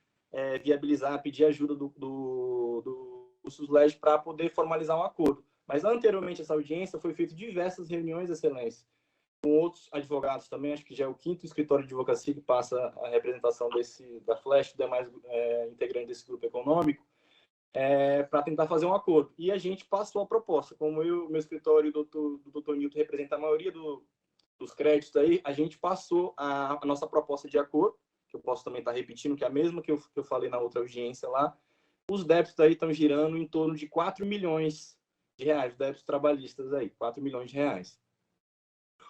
viabilizar, pedir ajuda do SUSLEG para poder formalizar um acordo. Mas anteriormente a essa audiência foi feito diversas reuniões, Excelência, com outros advogados também, acho que já é o 5º escritório de advocacia que passa a representação da Flecha e demais integrantes desse grupo econômico, para tentar fazer um acordo. E a gente passou a proposta. Como meu escritório e o doutor Nilton representa a maioria dos créditos aí, a gente passou a nossa proposta de acordo, que eu posso também estar repetindo, que é a mesma que eu falei na outra audiência lá. Os débitos aí estão girando em torno de 4 milhões de reais, débitos trabalhistas aí, 4 milhões de reais.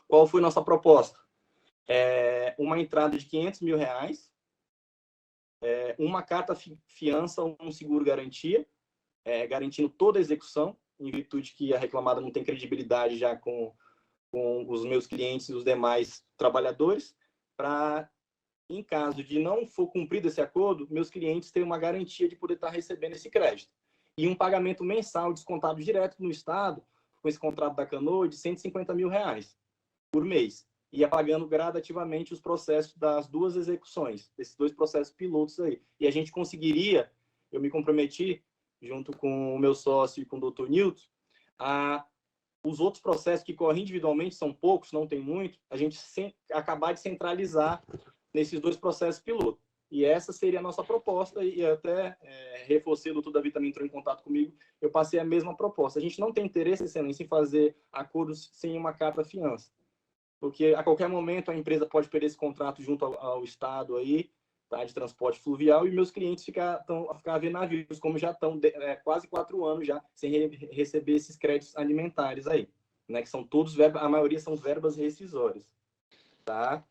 Qual foi nossa proposta? Uma entrada de 500 mil reais, uma carta fiança, um seguro-garantia, garantindo toda a execução, em virtude que a reclamada não tem credibilidade já com os meus clientes e os demais trabalhadores, para, em caso de não for cumprido esse acordo, meus clientes terem uma garantia de poder estar recebendo esse crédito. E um pagamento mensal descontado direto no Estado, com esse contrato da Canoa, de 150 mil reais por mês. Ia pagando gradativamente os processos das duas execuções, desses dois processos pilotos aí. E a gente conseguiria, eu me comprometi, junto com o meu sócio e com o Dr. Nilton, os outros processos que correm individualmente, são poucos, não tem muito, a gente acabar de centralizar nesses dois processos pilotos. E essa seria a nossa proposta, e até reforcei, o doutor Davi também entrou em contato comigo, eu passei a mesma proposta. A gente não tem interesse, Excelência, em fazer acordos sem uma carta fiança, porque a qualquer momento a empresa pode perder esse contrato junto ao Estado aí, tá, de transporte fluvial, e meus clientes ficar a ver navios, como já estão quase 4 anos já sem receber esses créditos alimentares aí, né, que são todos a maioria são verbas rescisórias, tá?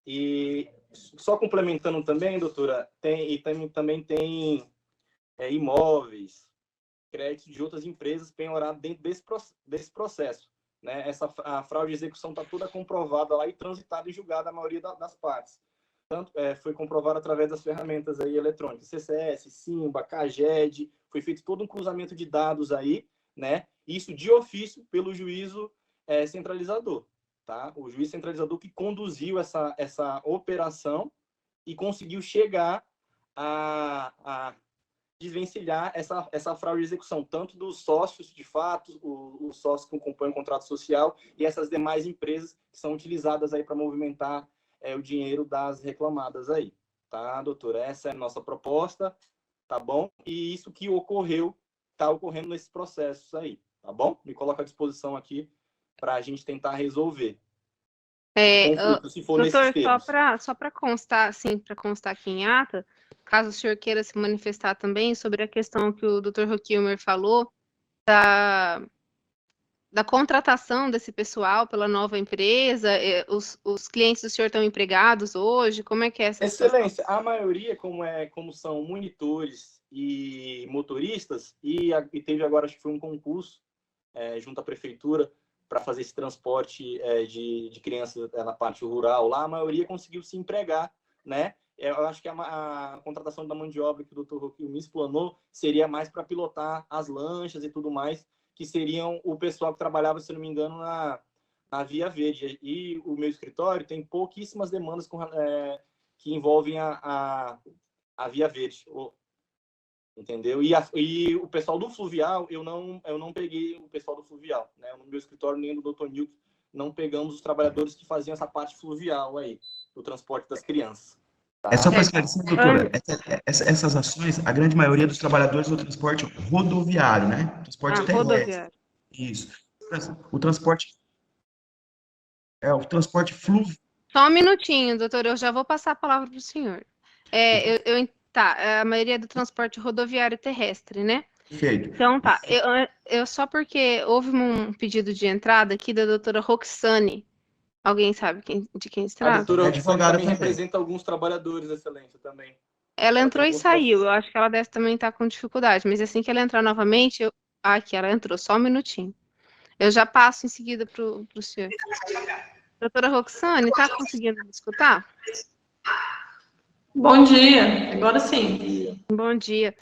E só complementando também, doutora, também tem imóveis, créditos de outras empresas penhorados dentro desse processo, né? A fraude de execução está toda comprovada lá e transitada e julgada a maioria das partes. Tanto foi comprovado através das ferramentas aí eletrônicas, CCS, Simba, CAGED, foi feito todo um cruzamento de dados aí, né? Isso de ofício pelo juízo centralizador, tá? O juiz centralizador que conduziu essa operação e conseguiu chegar a desvencilhar essa fraude de execução, tanto dos sócios de fato, os sócios que compõem o contrato social e essas demais empresas que são utilizadas aí para movimentar o dinheiro das reclamadas aí, tá, doutora? Essa é a nossa proposta, tá bom? E isso que está ocorrendo nesses processos aí, tá bom? Me coloco à disposição aqui para a gente tentar resolver. Conflito, se for doutor, nesses termos. só para constar, assim, para constar aqui em ata, caso o senhor queira se manifestar também sobre a questão que o doutor Roquilmer falou da contratação desse pessoal pela nova empresa, os clientes do senhor estão empregados hoje, como é que é essa Excelência, situação? a maioria, como são monitores e motoristas, e teve agora, acho que foi um concurso junto à prefeitura para fazer esse transporte de crianças na parte rural lá, a maioria conseguiu se empregar, né? Eu acho que a contratação da mão de obra que o doutor Roquilmer explanou seria mais para pilotar as lanchas e tudo mais, que seriam o pessoal que trabalhava, se não me engano, na Via Verde. E o meu escritório tem pouquíssimas demandas que envolvem a Via Verde, entendeu? E o pessoal do fluvial, eu não peguei o pessoal do fluvial, né? No meu escritório, nem do Dr. Nilton, não pegamos os trabalhadores que faziam essa parte fluvial aí, do transporte das crianças. Tá? É só para esclarecer, doutora, essas ações, a grande maioria dos trabalhadores do transporte rodoviário, né? Transporte terrestre. Rodoviário. Isso. O transporte fluvial. Só um minutinho, doutor, eu já vou passar a palavra para o senhor. Tá, a maioria é do transporte rodoviário terrestre, né? Perfeito. Então, tá. Eu só porque houve um pedido de entrada aqui da doutora Roxane. Alguém sabe de quem se A trata? doutora Advogada também também. representa alguns trabalhadores, excelência, também. Ela entrou e saiu. Eu acho que ela deve também estar com dificuldade. Mas assim que ela entrar novamente, aqui, ela entrou. Só um minutinho. Eu já passo em seguida para o senhor. Doutora Roxane, está conseguindo me escutar? Bom dia, agora sim. Bom dia.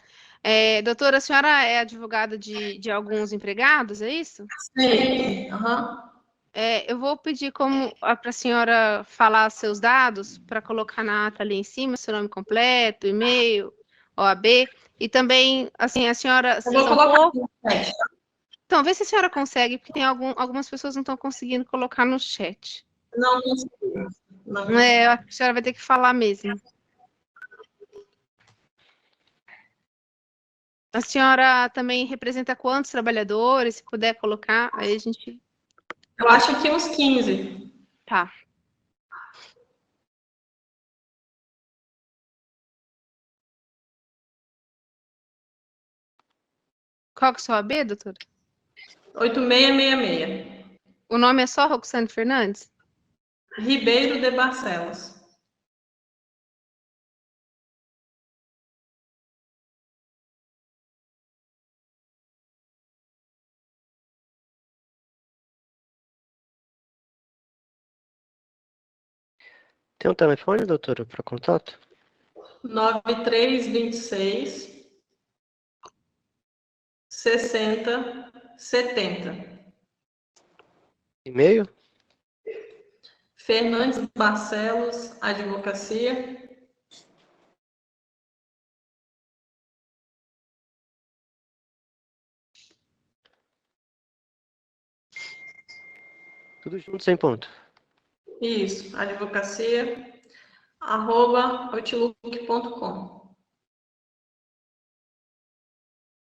Doutora, a senhora é advogada de alguns empregados, é isso? Sim. Uhum. Eu vou pedir para a senhora falar seus dados para colocar na ata ali em cima, seu nome completo, e-mail, OAB, e também, assim, a senhora... Eu vou colocar no chat. Então, vê se a senhora consegue, porque tem algumas pessoas não estão conseguindo colocar no chat. Não consigo. Eu acho que a senhora vai ter que falar mesmo. A senhora também representa quantos trabalhadores? Se puder colocar, aí a gente... Eu acho que uns 15. Tá. Qual que é o seu AB, doutora? 8666. O nome é só Roxane Fernandes? Ribeiro de Barcelos. Tem um telefone, doutora, para contato? 9326 6070. E-mail? Fernandes Barcelos, Advocacia. Tudo junto, sem ponto. Isso, advocacia, @outlook.com.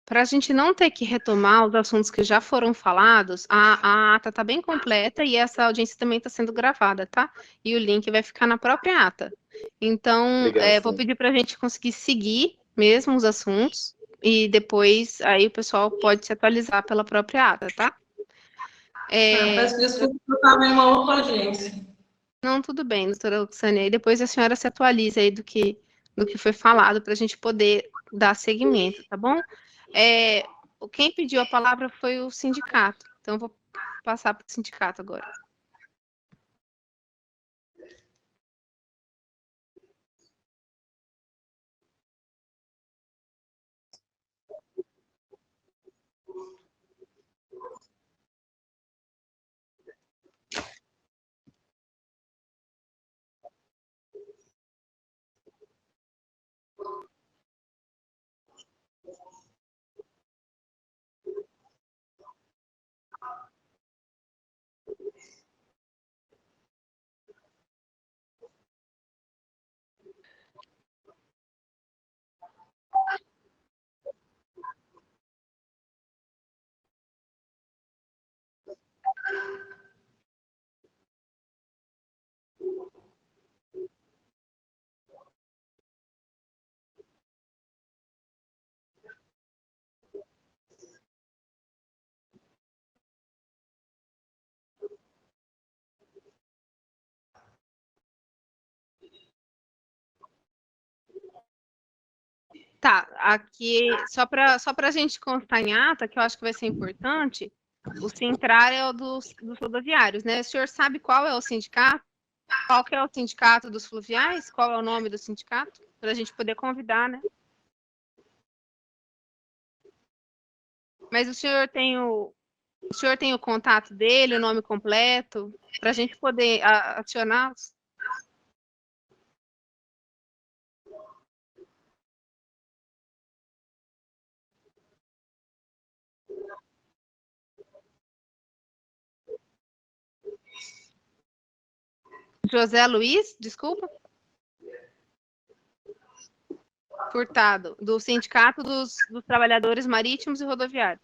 para a gente não ter que retomar os assuntos que já foram falados, a ata está bem completa e essa audiência também está sendo gravada, tá? E o link vai ficar na própria ata. Então, Obrigado, vou sim. pedir para a gente conseguir seguir mesmo os assuntos e depois aí o pessoal pode se atualizar pela própria ata, tá? Peço desculpas, eu estava em uma outra audiência. Não, tudo bem, doutora Luxane. Aí depois a senhora se atualiza aí do que foi falado para a gente poder dar seguimento, tá bom? Quem pediu a palavra foi o sindicato. Então, eu vou passar para o sindicato agora. Tá, aqui, só para a gente constar em ata, que eu acho que vai ser importante, o Sintrar é o dos rodoviários, né? O senhor sabe qual é o sindicato? Qual que é o sindicato dos fluviais? Qual é o nome do sindicato? Para a gente poder convidar, né? Mas o senhor tem o contato dele, o nome completo, para a gente poder acioná-los? José Luiz, desculpa. Furtado, do Sindicato dos Trabalhadores Marítimos e Rodoviários.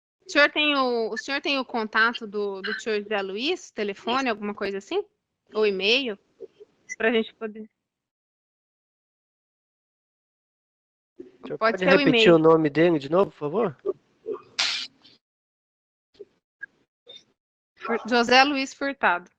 O senhor tem o contato do senhor José Luiz, telefone, alguma coisa assim? Ou e-mail? Para a gente poder. O senhor Pode pode ser o repetir e-mail. o nome dele de novo, por favor? José Luiz Furtado.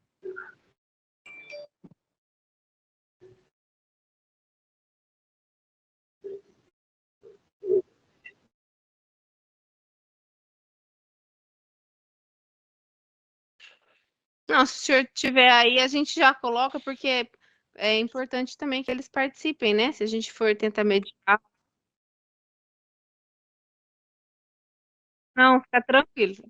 Não, se o senhor tiver aí, a gente já coloca, porque é importante também que eles participem, né? Se a gente for tentar mediar. Não, fica tranquilo.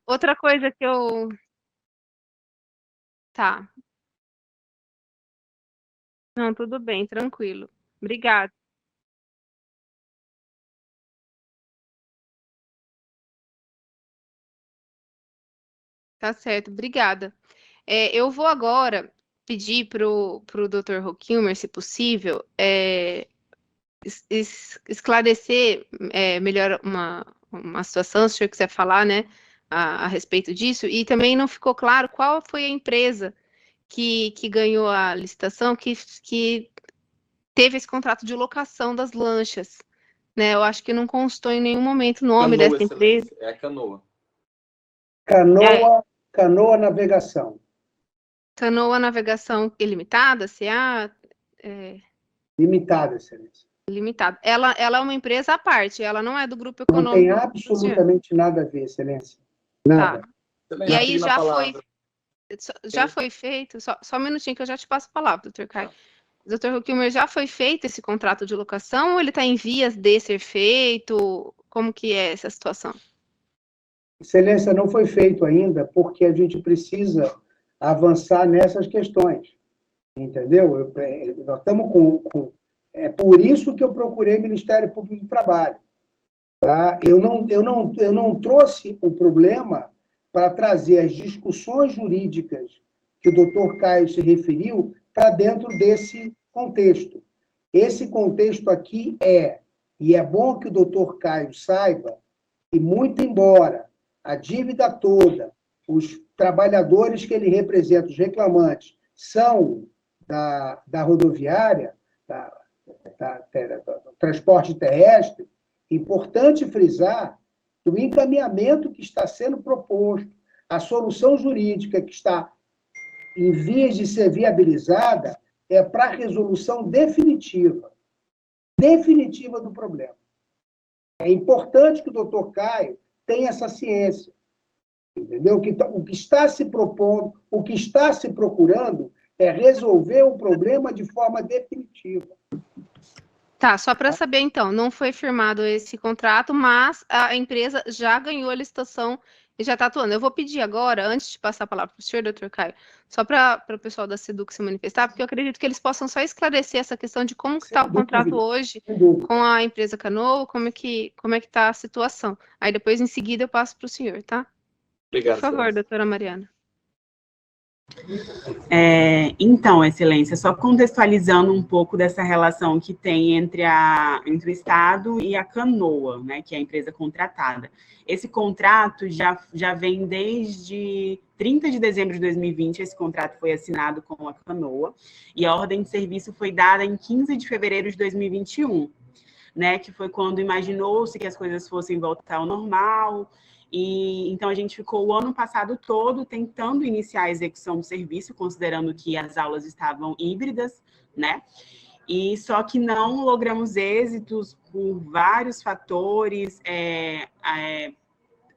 Outra coisa que eu... Tá. Não, tudo bem, tranquilo. Obrigada. Tá certo, obrigada. Eu vou agora pedir para o Dr. Roquilmer, se possível, esclarecer melhor uma situação, se o senhor quiser falar, né, a respeito disso, e também não ficou claro qual foi a empresa que ganhou a licitação, que teve esse contrato de locação das lanchas, né? Eu acho que não constou em nenhum momento o nome Canoa, dessa empresa. excelência. É a Canoa. Canoa Navegação. Canoa Navegação Ilimitada, CA? Limitada, excelência. Limitada. Ela é uma empresa à parte, ela não é do grupo Não tem econômico. absolutamente nada a ver, excelência. Nada. Tá. E aí já foi feito, só um minutinho que eu já te passo a palavra, doutor Caio. Doutor Roquilmer, já foi feito esse contrato de locação ou ele está em vias de ser feito? Como que é essa situação? Excelência, não foi feito ainda, porque a gente precisa avançar nessas questões. Entendeu? Nós estamos é por isso que eu procurei o Ministério Público do Trabalho. Tá? Eu não trouxe o problema para trazer as discussões jurídicas que o doutor Caio se referiu para dentro desse contexto. Esse contexto aqui e é bom que o doutor Caio saiba, que muito embora a dívida toda, os trabalhadores que ele representa, os reclamantes, são da rodoviária, do transporte terrestre, importante frisar que o encaminhamento que está sendo proposto, a solução jurídica que está em vias de ser viabilizada, é para a resolução definitiva do problema. É importante que o doutor Caio tenha essa ciência, entendeu? O que está se propondo, o que está se procurando é resolver o problema de forma definitiva. Tá, só para saber, então, não foi firmado esse contrato, mas a empresa já ganhou a licitação e já está atuando. Eu vou pedir agora, antes de passar a palavra para o senhor, doutor Caio, só para o pessoal da SEDUC se manifestar, porque eu acredito que eles possam só esclarecer essa questão de como está o contrato hoje com a empresa Canoa, como é que está a situação. Aí depois, em seguida, eu passo para o senhor, tá? Obrigado, por favor, excelência. doutora Mariana. Então, excelência, só contextualizando um pouco dessa relação que tem entre o Estado e a Canoa, né, que é a empresa contratada. Esse contrato já vem desde 30 de dezembro de 2020, esse contrato foi assinado com a Canoa, e a ordem de serviço foi dada em 15 de fevereiro de 2021, né, que foi quando imaginou-se que as coisas fossem voltar ao normal. E então a gente ficou o ano passado todo tentando iniciar a execução do serviço, considerando que as aulas estavam híbridas, né? E só que não logramos êxitos por vários fatores.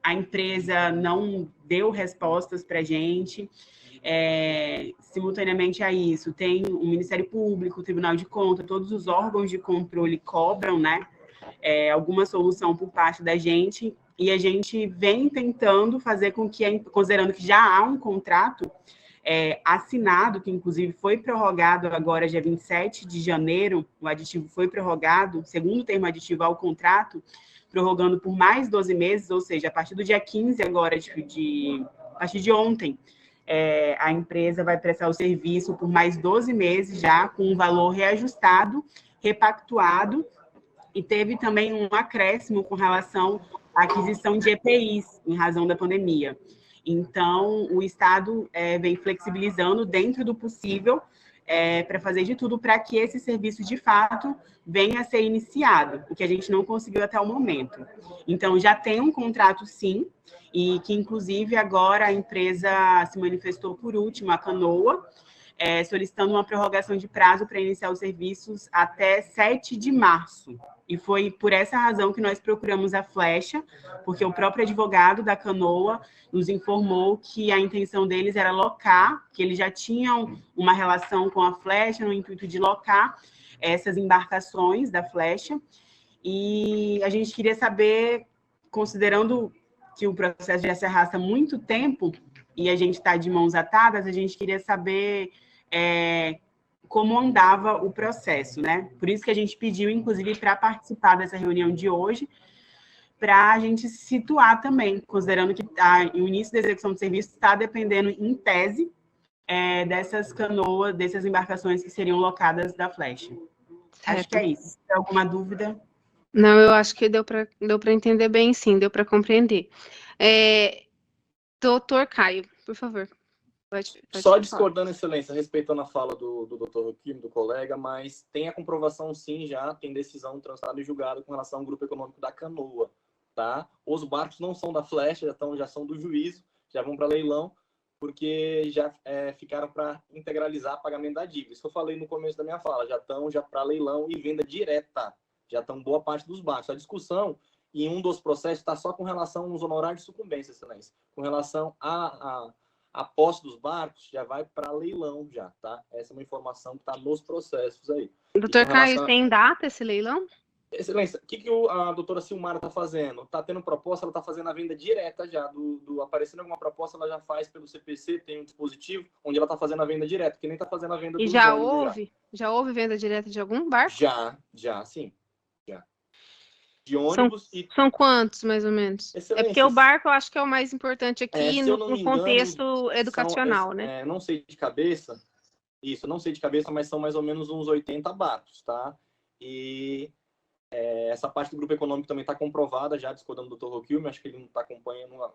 A empresa não deu respostas para a gente. Simultaneamente a isso, tem o Ministério Público, o Tribunal de Contas, todos os órgãos de controle cobram, né? Alguma solução por parte da gente. E a gente vem tentando fazer com que, considerando que já há um contrato assinado, que inclusive foi prorrogado agora, dia 27 de janeiro, o aditivo foi prorrogado, segundo termo aditivo ao contrato, prorrogando por mais 12 meses, ou seja, a partir do dia 15 agora, a partir de ontem, a empresa vai prestar o serviço por mais 12 meses já, com um valor reajustado, repactuado, e teve também um acréscimo com relação à aquisição de EPIs, em razão da pandemia. Então, o Estado vem flexibilizando dentro do possível para fazer de tudo para que esse serviço, de fato, venha a ser iniciado, o que a gente não conseguiu até o momento. Então, já tem um contrato, sim, e que, inclusive, agora a empresa se manifestou por último, a Canoa, solicitando uma prorrogação de prazo para iniciar os serviços até 7 de março. E foi por essa razão que nós procuramos a Flecha, porque o próprio advogado da Canoa nos informou que a intenção deles era locar, que eles já tinham uma relação com a Flecha no intuito de locar essas embarcações da Flecha. E a gente queria saber, considerando que o processo já se arrasta há muito tempo e a gente está de mãos atadas, a gente queria saber como andava o processo, né? Por isso que a gente pediu, inclusive, para participar dessa reunião de hoje, para a gente se situar também, considerando que o início da execução do serviço está dependendo, em tese, dessas canoas, dessas embarcações que seriam locadas da Flecha. Acho que é isso. Tem alguma dúvida? Não, eu acho que deu para entender bem, sim, deu para compreender. Doutor Caio, por favor. Pode Só discordando, excelência, respeitando a fala do doutor Kim, do colega, mas tem a comprovação, sim, já tem decisão transitada e julgada com relação ao grupo econômico da Canoa, tá? Os barcos não são da Flecha, já são do juízo, já vão para leilão, porque já ficaram para integralizar o pagamento da dívida. Isso que eu falei no começo da minha fala, já estão para leilão e venda direta, já estão boa parte dos barcos. A discussão em um dos processos está só com relação aos honorários de sucumbência, excelência, com relação a posse dos barcos já vai para leilão já, tá? Essa é uma informação que está nos processos aí. Doutor Caio, tem data esse leilão? Excelência, o que a doutora Silmara está fazendo? Está tendo proposta, ela está fazendo a venda direta já, aparecendo alguma proposta, ela já faz pelo CPC, tem um dispositivo onde ela está fazendo a venda direta, que nem está fazendo a venda E dos já ônibus. Já houve venda direta de algum barco? Já, sim. Já. De ônibus São quantos, mais ou menos? Excelência. É porque o barco eu acho que é o mais importante aqui no contexto engano, educacional, né? Não sei de cabeça, não sei de cabeça, mas são mais ou menos uns 80 barcos, tá? E essa parte do grupo econômico também está comprovada, já discordando do Dr. Roquilme, acho que ele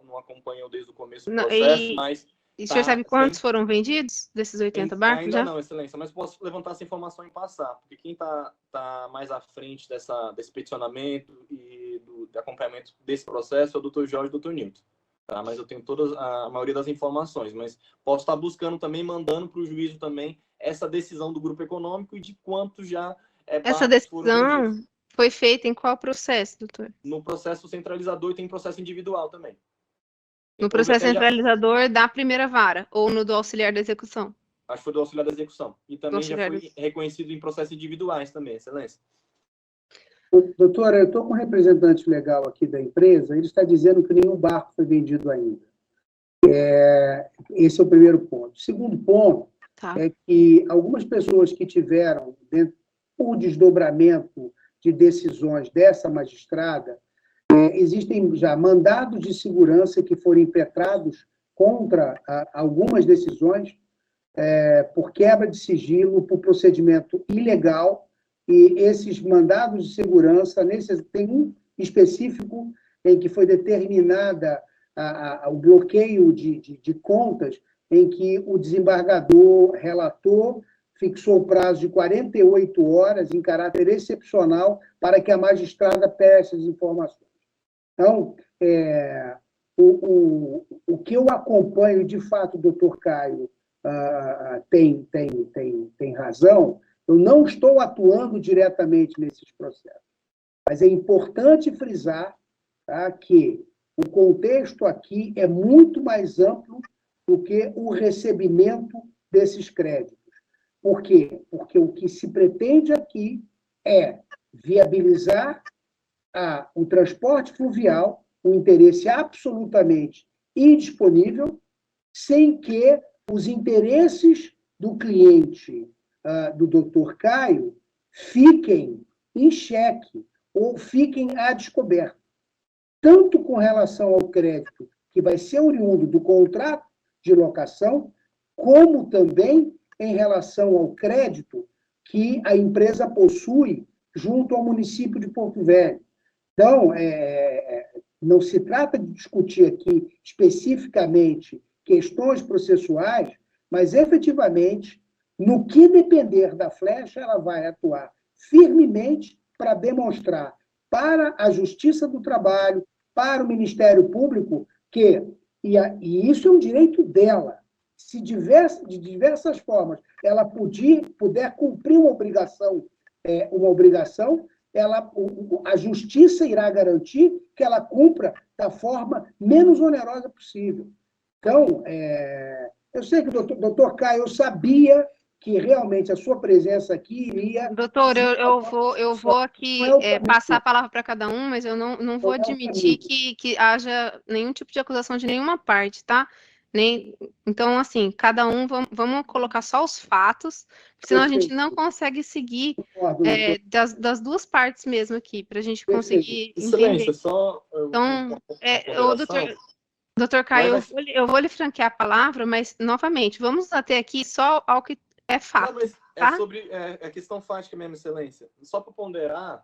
não acompanhou desde o começo do processo, mas... E o senhor sabe quantos foram vendidos desses 80 barcos ainda já? Não, Excelência, mas posso levantar essa informação e passar, porque quem está mais à frente desse peticionamento e do acompanhamento desse processo é o Dr. Jorge e o Dr. Newton. Tá? Mas eu tenho a maioria das informações, mas posso estar buscando também, mandando para o juízo também essa decisão do grupo econômico e de quanto já essa decisão foi feita em qual processo, doutor? No processo centralizador e tem processo individual também. No processo centralizador da primeira vara ou no do auxiliar da execução? Acho que foi do auxiliar da execução. E também já foi reconhecido em processos individuais também, Excelência. Doutora, eu estou com um representante legal aqui da empresa, ele está dizendo que nenhum barco foi vendido ainda. Esse é o primeiro ponto. O segundo ponto é que algumas pessoas que tiveram, por desdobramento de decisões dessa magistrada, existem já mandados de segurança que foram impetrados contra algumas decisões por quebra de sigilo, por procedimento ilegal, e esses mandados de segurança, tem um específico em que foi determinada o bloqueio de contas, em que o desembargador relator fixou o prazo de 48 horas em caráter excepcional para que a magistrada preste as informações. Então, o que eu acompanho, de fato, o doutor Caio tem razão, eu não estou atuando diretamente nesses processos, mas é importante frisar, tá, que o contexto aqui é muito mais amplo do que o recebimento desses créditos. Por quê? Porque o que se pretende aqui é viabilizar o transporte fluvial, um interesse absolutamente indisponível, sem que os interesses do cliente, do Dr. Caio, fiquem em xeque ou fiquem a descoberto, tanto com relação ao crédito que vai ser oriundo do contrato de locação, como também em relação ao crédito que a empresa possui junto ao município de Porto Velho. Então, não se trata de discutir aqui especificamente questões processuais, mas, efetivamente, no que depender da Flecha, ela vai atuar firmemente para demonstrar para a Justiça do Trabalho, para o Ministério Público, que, e isso é um direito dela, se de diversas formas ela puder cumprir uma obrigação, a Justiça irá garantir que ela cumpra da forma menos onerosa possível. Então, eu sei que o doutor Caio, eu sabia que realmente a sua presença aqui iria... Doutor, eu vou aqui passar a palavra para cada um, mas eu não vou admitir que haja nenhum tipo de acusação de nenhuma parte, tá? Então, assim, cada um, vamos colocar só os fatos, senão a gente não consegue seguir das duas partes mesmo aqui, para a gente conseguir entender. Então, doutor Caio, eu vou lhe franquear a palavra, mas, novamente, vamos até aqui só ao que é fato. Não, mas tá? Sobre a questão fática mesmo, Excelência. Só para ponderar,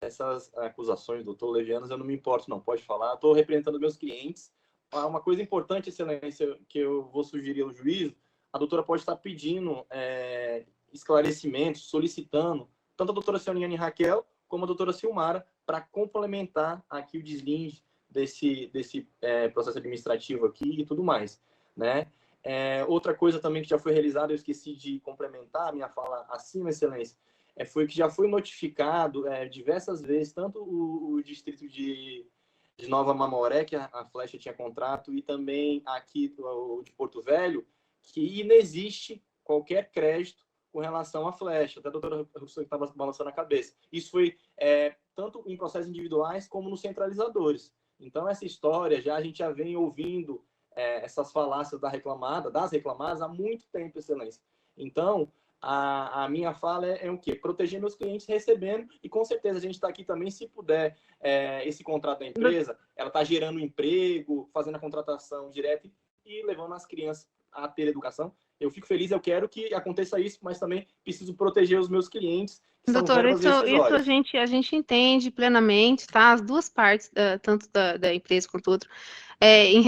essas acusações, doutor Levianas, eu não me importo, não. Pode falar. Estou representando meus clientes. Uma coisa importante, Excelência, que eu vou sugerir ao juízo, a doutora pode estar pedindo esclarecimentos, solicitando, tanto a doutora Cianiane Raquel, como a doutora Silmara, para complementar aqui o deslinde desse processo administrativo aqui e tudo mais, né? Outra coisa também que já foi realizada, eu esqueci de complementar a minha fala acima, Excelência, foi que já foi notificado diversas vezes, tanto o distrito de Nova Mamoré, que a Flecha tinha contrato, e também aqui o de Porto Velho, que inexiste qualquer crédito com relação à flecha. Até a doutora Russell estava balançando a cabeça. Isso foi tanto em processos individuais como nos centralizadores. Então, essa história, a gente já vem ouvindo essas falácias das reclamadas há muito tempo, Excelência. Então, a minha fala é o quê? Proteger meus clientes recebendo, e com certeza a gente está aqui também, se puder, esse contrato da empresa, ela está gerando emprego, fazendo a contratação direta e levando as crianças a ter educação. Eu fico feliz, eu quero que aconteça isso, mas também preciso proteger os meus clientes, que são Doutor, verbas isso rescisórias. a gente entende plenamente, tá? As duas partes, tanto da empresa quanto do outro.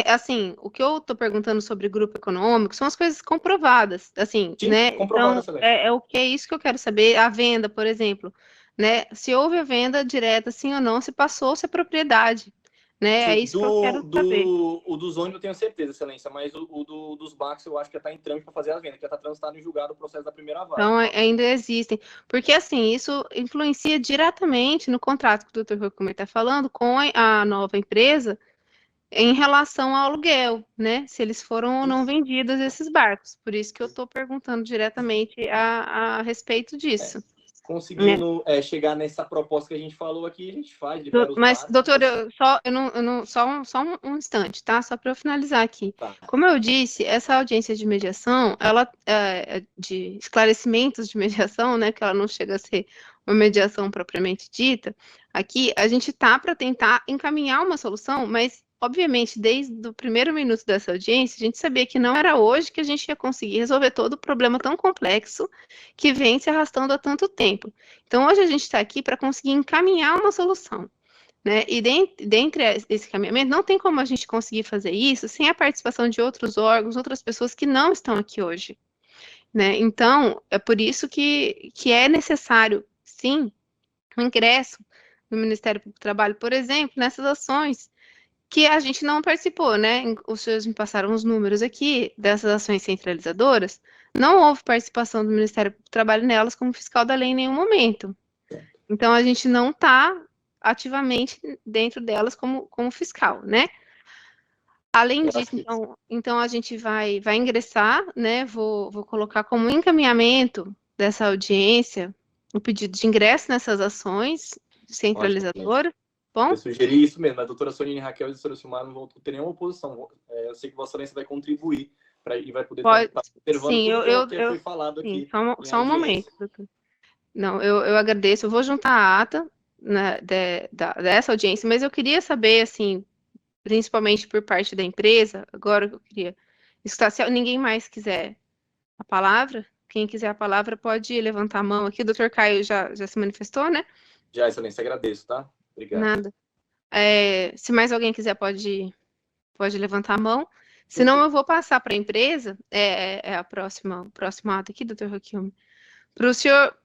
Assim, o que eu estou perguntando sobre grupo econômico são as coisas comprovadas, assim, Sim, né? comprovado, Então, excelente. o que é isso que eu quero saber. A venda, por exemplo, né? Se houve a venda direta, sim ou não, se passou-se a propriedade, né? Sim, É isso que eu quero saber. o dos ônibus eu tenho certeza, Excelência, mas dos barcos eu acho que já está em trâmite para fazer a venda, que já está transitado em julgado o processo da primeira vara. Então, ainda existem. Porque, assim, isso influencia diretamente no contrato que o doutor Roccomer está falando com a nova empresa em relação ao aluguel, né? Se eles foram ou não vendidos esses barcos. Por isso que eu estou perguntando diretamente a respeito disso. Conseguindo chegar nessa proposta que a gente falou aqui, a gente faz, libera os Mas, barcos. doutor, só um instante, tá? Só para eu finalizar aqui. Tá. Como eu disse, essa audiência de mediação, ela de esclarecimentos de mediação, né? Que ela não chega a ser uma mediação propriamente dita. Aqui a gente tá para tentar encaminhar uma solução, mas obviamente, desde o primeiro minuto dessa audiência, a gente sabia que não era hoje que a gente ia conseguir resolver todo o problema tão complexo que vem se arrastando há tanto tempo. Então, hoje a gente está aqui para conseguir encaminhar uma solução, né? E dentre esse caminhamento, não tem como a gente conseguir fazer isso sem a participação de outros órgãos, outras pessoas que não estão aqui hoje, né? Então, é por isso que é necessário, sim, o ingresso do Ministério Público do Trabalho, por exemplo, nessas ações que a gente não participou, né? Os senhores me passaram os números aqui dessas ações centralizadoras. Não houve participação do Ministério do Trabalho nelas como fiscal da lei em nenhum momento. Então, a gente não está ativamente dentro delas como fiscal, né? Além disso, então a gente vai ingressar, né? Vou colocar como encaminhamento dessa audiência o pedido de ingresso nessas ações centralizadoras. Bom? Eu sugeri isso mesmo. A doutora Sonine Raquel e a doutora Silmar não vão ter nenhuma oposição. Eu sei que Vossa Excelência vai contribuir e vai poder estar observando tudo que foi falado aqui. Só um momento, doutor. Não, eu agradeço. Eu vou juntar a ata, né, dessa audiência, mas eu queria saber, assim, principalmente por parte da empresa, agora eu queria escutar, se ninguém mais quiser a palavra, quem quiser a palavra pode levantar a mão aqui. O doutor Caio já se manifestou, né? Já, Excelência, agradeço, tá? Obrigado. Nada. Se mais alguém quiser, pode levantar a mão. Senão, eu vou passar para a empresa, a próxima ata aqui, doutor Roquilme, para o senhor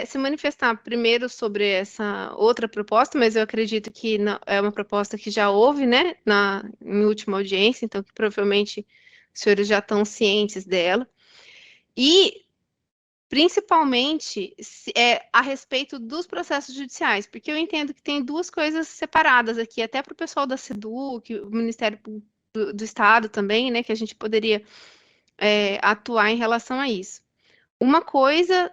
se manifestar primeiro sobre essa outra proposta, mas eu acredito que é uma proposta que já houve, né, em última audiência, então que provavelmente os senhores já estão cientes dela. E principalmente a respeito dos processos judiciais, porque eu entendo que tem duas coisas separadas aqui, até para o pessoal da SEDUC, o Ministério do Estado também, né, que a gente poderia atuar em relação a isso. Uma coisa,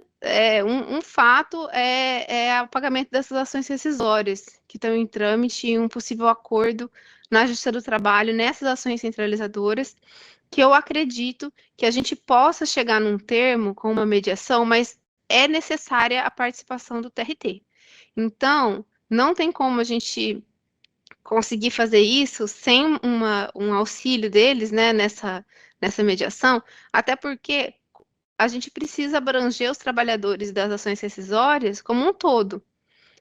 um fato é o pagamento dessas ações rescisórias, que estão em trâmite e um possível acordo na Justiça do Trabalho nessas ações centralizadoras, que eu acredito que a gente possa chegar num termo com uma mediação, mas é necessária a participação do TRT. Então, não tem como a gente conseguir fazer isso sem um auxílio deles, né, nessa mediação, até porque a gente precisa abranger os trabalhadores das ações rescisórias como um todo,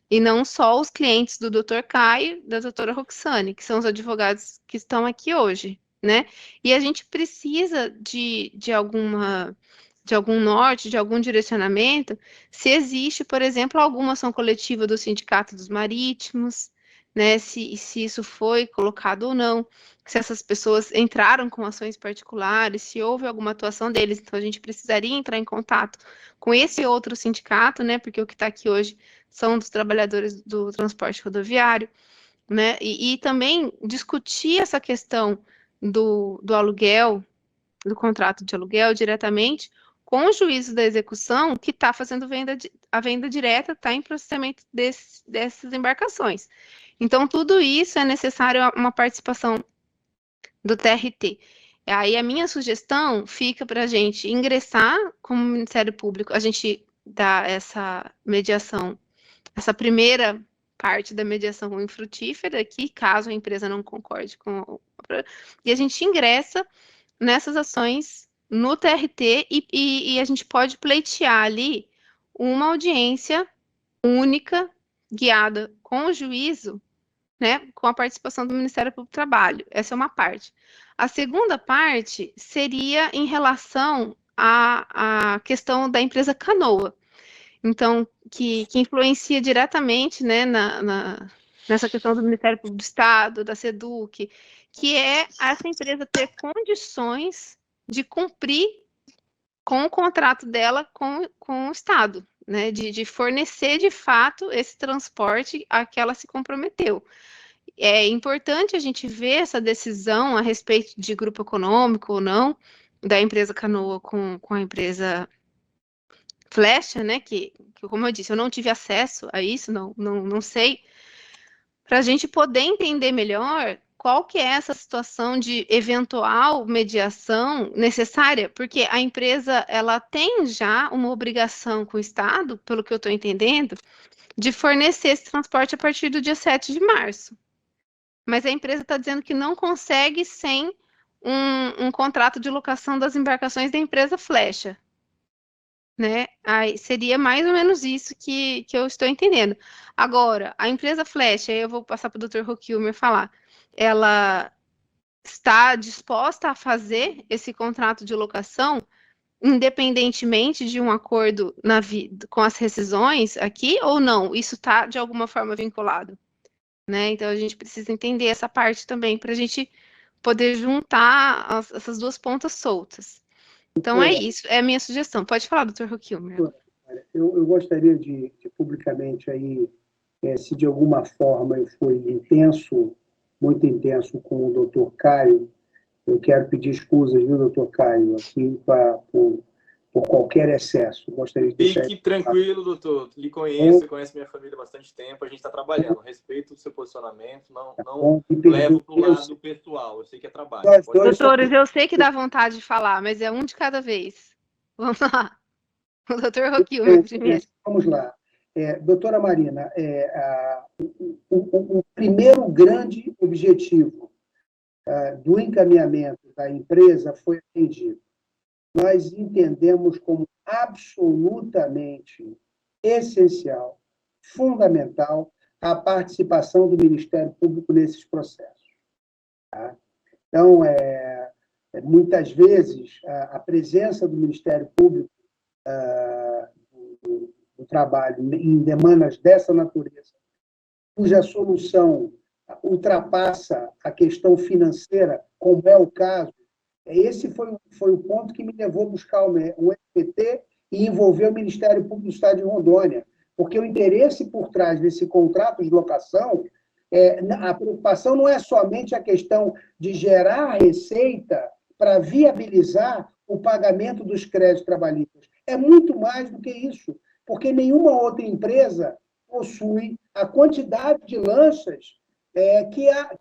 e não só os clientes do Dr. Caio e da doutora Roxane, que são os advogados que estão aqui hoje, né? E a gente precisa de algum norte, de algum direcionamento, se existe, por exemplo, alguma ação coletiva do Sindicato dos Marítimos, né? Se isso foi colocado ou não, se essas pessoas entraram com ações particulares, se houve alguma atuação deles, então a gente precisaria entrar em contato com esse outro sindicato, né? Porque o que está aqui hoje são dos trabalhadores do transporte rodoviário, né? E também discutir essa questão do aluguel, do contrato de aluguel diretamente com o juízo da execução que está fazendo a venda direta, está em processamento dessas embarcações. Então, tudo isso é necessário uma participação do TRT. Aí a minha sugestão fica para a gente ingressar como Ministério Público, a gente dá essa mediação, essa primeira parte da mediação infrutífera aqui, caso a empresa não concorde com... E a gente ingressa nessas ações no TRT e a gente pode pleitear ali uma audiência única, guiada com o juízo, né, com a participação do Ministério Público do Trabalho. Essa é uma parte. A segunda parte seria em relação à questão da empresa Canoa. Então, que influencia diretamente, né, nessa questão do Ministério Público do Estado, da SEDUC, que é essa empresa ter condições de cumprir com o contrato dela com o Estado, né, de fornecer de fato esse transporte a que ela se comprometeu. É importante a gente ver essa decisão a respeito de grupo econômico ou não, da empresa Canoa com a empresa Flecha, né, que, como eu disse, eu não tive acesso a isso, não sei, para a gente poder entender melhor qual que é essa situação de eventual mediação necessária, porque a empresa, ela tem já uma obrigação com o Estado, pelo que eu estou entendendo, de fornecer esse transporte a partir do dia 7 de março. Mas a empresa está dizendo que não consegue sem um contrato de locação das embarcações da empresa Flecha. Né? Aí seria mais ou menos isso que eu estou entendendo. Agora, a empresa Flecha, aí eu vou passar para o Dr. Roquilmer falar, ela está disposta a fazer esse contrato de locação, independentemente de um acordo com as rescisões aqui, ou não? Isso está, de alguma forma, vinculado? Né? Então, a gente precisa entender essa parte também, para a gente poder juntar essas duas pontas soltas. Então, é isso, é a minha sugestão. Pode falar, Dr. Roquilmer. Eu gostaria de publicamente, aí, se de alguma forma eu fui intenso, muito intenso com o Dr. Caio, eu quero pedir escusas, viu, Dr. Caio, aqui por qualquer excesso. Gostaria de Fique tranquilo, doutor. Lhe conheço, conhece minha família há bastante tempo, a gente está trabalhando. Respeito o seu posicionamento, não levo para o lado pessoal. Eu sei que é trabalho. Doutores, eu sei que dá vontade de falar, mas é um de cada vez. Vamos lá. O doutor Roquilmer primeiro. Vamos lá. Doutora Marina, o primeiro grande objetivo do encaminhamento da empresa foi atendido. Nós entendemos como absolutamente essencial, fundamental, a participação do Ministério Público nesses processos. Tá? Então, muitas vezes, a presença do Ministério Público do Trabalho em demandas dessa natureza, cuja solução ultrapassa a questão financeira, como é o caso, esse foi o ponto que me levou a buscar o SPT e envolver o Ministério Público do Estado de Rondônia, porque o interesse por trás desse contrato de locação, a preocupação não é somente a questão de gerar receita para viabilizar o pagamento dos créditos trabalhistas. É muito mais do que isso, porque nenhuma outra empresa possui a quantidade de lanchas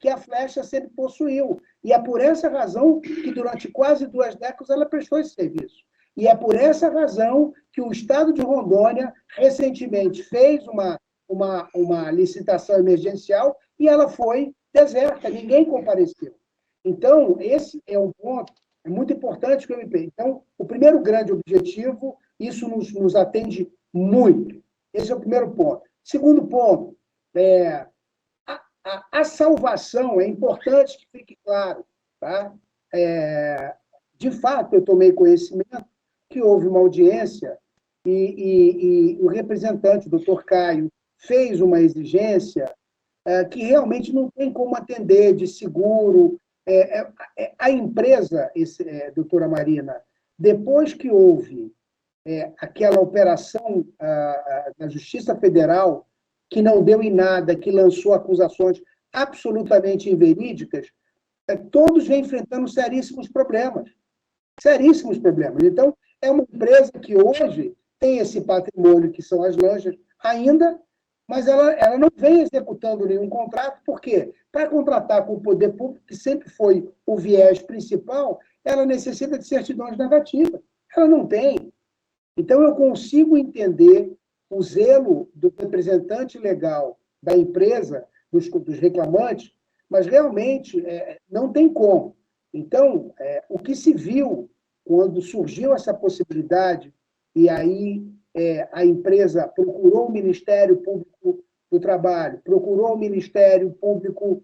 que a Flecha sempre possuiu. E é por essa razão que, durante quase 2 décadas, ela prestou esse serviço. E é por essa razão que o Estado de Rondônia, recentemente, fez uma licitação emergencial e ela foi deserta, ninguém compareceu. Então, esse é um ponto muito importante que eu me penso. Então, o primeiro grande objetivo, isso nos atende muito. Esse é o primeiro ponto. Segundo ponto, a salvação, é importante que fique claro, tá? De fato, eu tomei conhecimento que houve uma audiência e o representante, o doutor Caio, fez uma exigência que realmente não tem como atender de seguro. A empresa, doutora Marina, depois que houve aquela operação da Justiça Federal, que não deu em nada, que lançou acusações absolutamente inverídicas, todos vêm enfrentando seríssimos problemas. Seríssimos problemas. Então, É uma empresa que hoje tem esse patrimônio, que são as lanchas, ainda, mas ela não vem executando nenhum contrato, por quê? Para contratar com o poder público, que sempre foi o viés principal, ela necessita de certidões negativas. Ela não tem. Então, eu consigo entender o zelo do representante legal da empresa, dos reclamantes, mas realmente não tem como. Então, o que se viu quando surgiu essa possibilidade, e aí a empresa procurou o Ministério Público do Trabalho, procurou o Ministério Público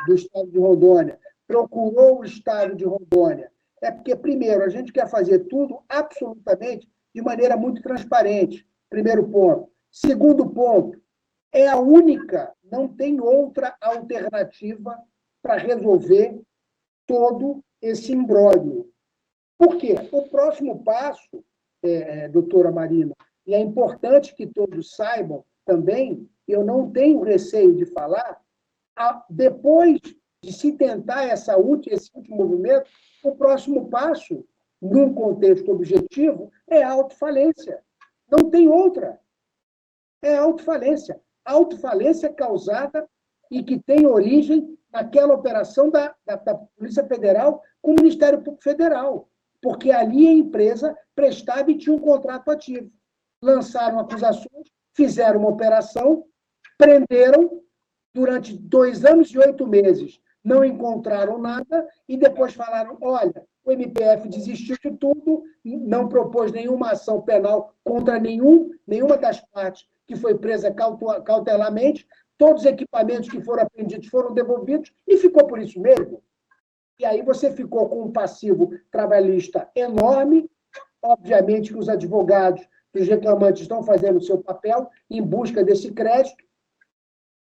do Estado de Rondônia, procurou o Estado de Rondônia, é porque, primeiro, a gente quer fazer tudo absolutamente de maneira muito transparente. Primeiro ponto. Segundo ponto, é a única, não tem outra alternativa para resolver todo esse imbróglio. Por quê? O próximo passo, doutora Marina, e é importante que todos saibam também, eu não tenho receio de falar, depois de se tentar esse último movimento, o próximo passo, num contexto objetivo, é a autofalência. Não tem outra. É a autofalência. A autofalência causada e que tem origem naquela operação da Polícia Federal com o Ministério Público Federal, porque ali a empresa prestava e tinha um contrato ativo. Lançaram acusações, fizeram uma operação, prenderam durante 2 anos e 8 meses, não encontraram nada e depois falaram, olha, o MPF desistiu de tudo, não propôs nenhuma ação penal contra nenhuma das partes que foi presa cautelarmente, todos os equipamentos que foram apreendidos foram devolvidos e ficou por isso mesmo. E aí você ficou com um passivo trabalhista enorme, obviamente que os advogados, os reclamantes estão fazendo o seu papel em busca desse crédito,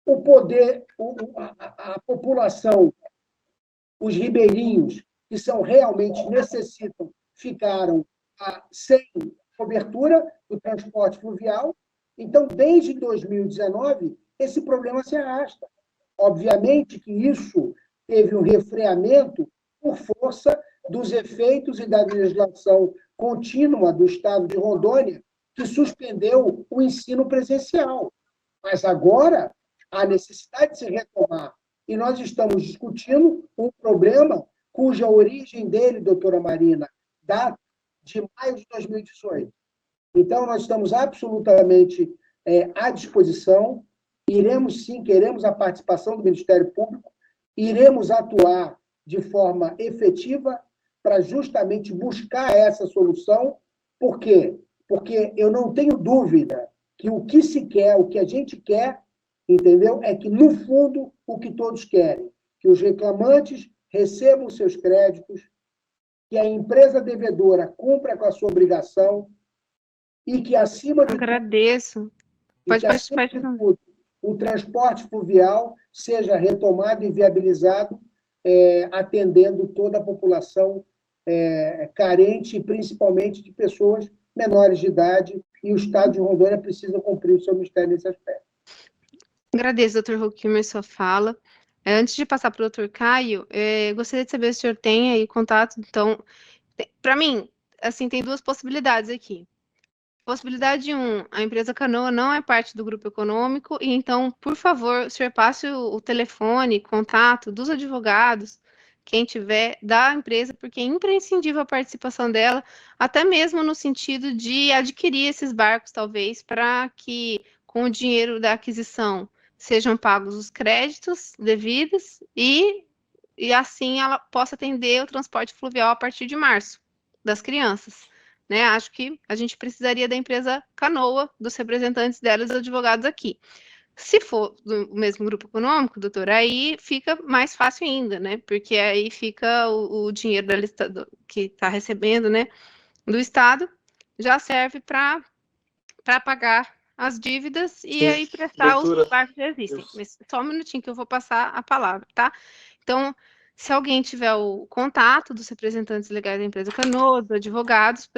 o poder, a população, os ribeirinhos, que realmente necessitam, ficaram sem cobertura do transporte fluvial. Então, desde 2019, esse problema se arrasta. Obviamente que isso teve um refreamento por força dos efeitos e da legislação contínua do Estado de Rondônia, que suspendeu o ensino presencial. Mas agora há necessidade de se retomar. E nós estamos discutindo um problema cuja origem dele, doutora Marina, data de maio de 2018. Então, nós estamos absolutamente à disposição, iremos sim, queremos a participação do Ministério Público, iremos atuar de forma efetiva para justamente buscar essa solução. Por quê? Porque eu não tenho dúvida que o que se quer, o que a gente quer, entendeu? É que, no fundo, o que todos querem, que os reclamantes recebam seus créditos, que a empresa devedora cumpra com a sua obrigação e que, acima de Agradeço. Pode tudo, o transporte fluvial seja retomado e viabilizado, atendendo toda a população carente, principalmente de pessoas menores de idade, e o Estado de Rondônia precisa cumprir o seu mistério nesse aspecto. Agradeço, doutor Huckmer, sua fala. Antes de passar para o doutor Caio, gostaria de saber se o senhor tem aí contato. Então, para mim, assim, tem 2 possibilidades aqui. Possibilidade 1, a empresa Canoa não é parte do grupo econômico, e então, por favor, o senhor passe o telefone, contato dos advogados, quem tiver, da empresa, porque é imprescindível a participação dela, até mesmo no sentido de adquirir esses barcos, talvez, para que, com o dinheiro da aquisição, sejam pagos os créditos devidos e assim ela possa atender o transporte fluvial a partir de março, das crianças. Né? Acho que a gente precisaria da empresa Canoa, dos representantes dela, dos advogados aqui. Se for do mesmo grupo econômico, doutor, aí fica mais fácil ainda, né? Porque aí fica o dinheiro da lista que está recebendo, né, do Estado, já serve para pagar as dívidas e aí prestar os barcos que existem. Mas só um minutinho que eu vou passar a palavra, tá? Então, se alguém tiver o contato dos representantes legais da empresa Canoa, dos advogados,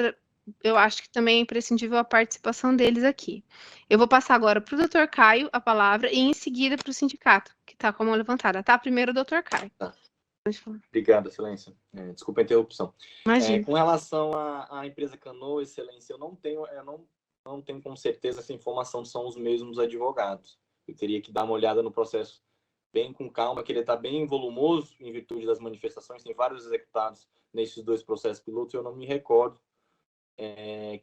eu acho que também é imprescindível a participação deles aqui. Eu vou passar agora para o doutor Caio a palavra e em seguida para o sindicato, que está com a mão levantada, tá? Primeiro o doutor Caio. Pode falar. Obrigado, Excelência. Desculpa a interrupção. Imagina. Com relação à empresa Canoa, Excelência, eu não tenho com certeza essa informação são os mesmos advogados. Eu teria que dar uma olhada no processo bem com calma, que ele está bem volumoso em virtude das manifestações, tem vários executados nesses 2 processos pilotos, eu não me recordo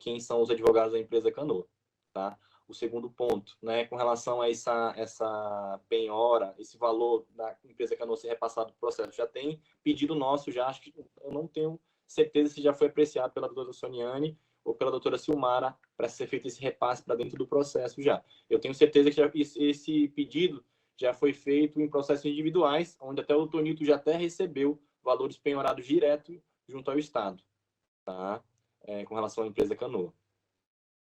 quem são os advogados da empresa Canoa, tá? O segundo ponto, né, com relação a essa penhora, esse valor da empresa Canoa ser repassado para o processo, já tem pedido nosso, já acho que eu não tenho certeza se já foi apreciado pela doutora Soniane ou pela doutora Silmara para ser feito esse repasse para dentro do processo já. Eu tenho certeza que esse pedido já foi feito em processos individuais, onde até o doutor Nilton já até recebeu valores penhorados direto junto ao Estado, tá? Com relação à empresa Canoa.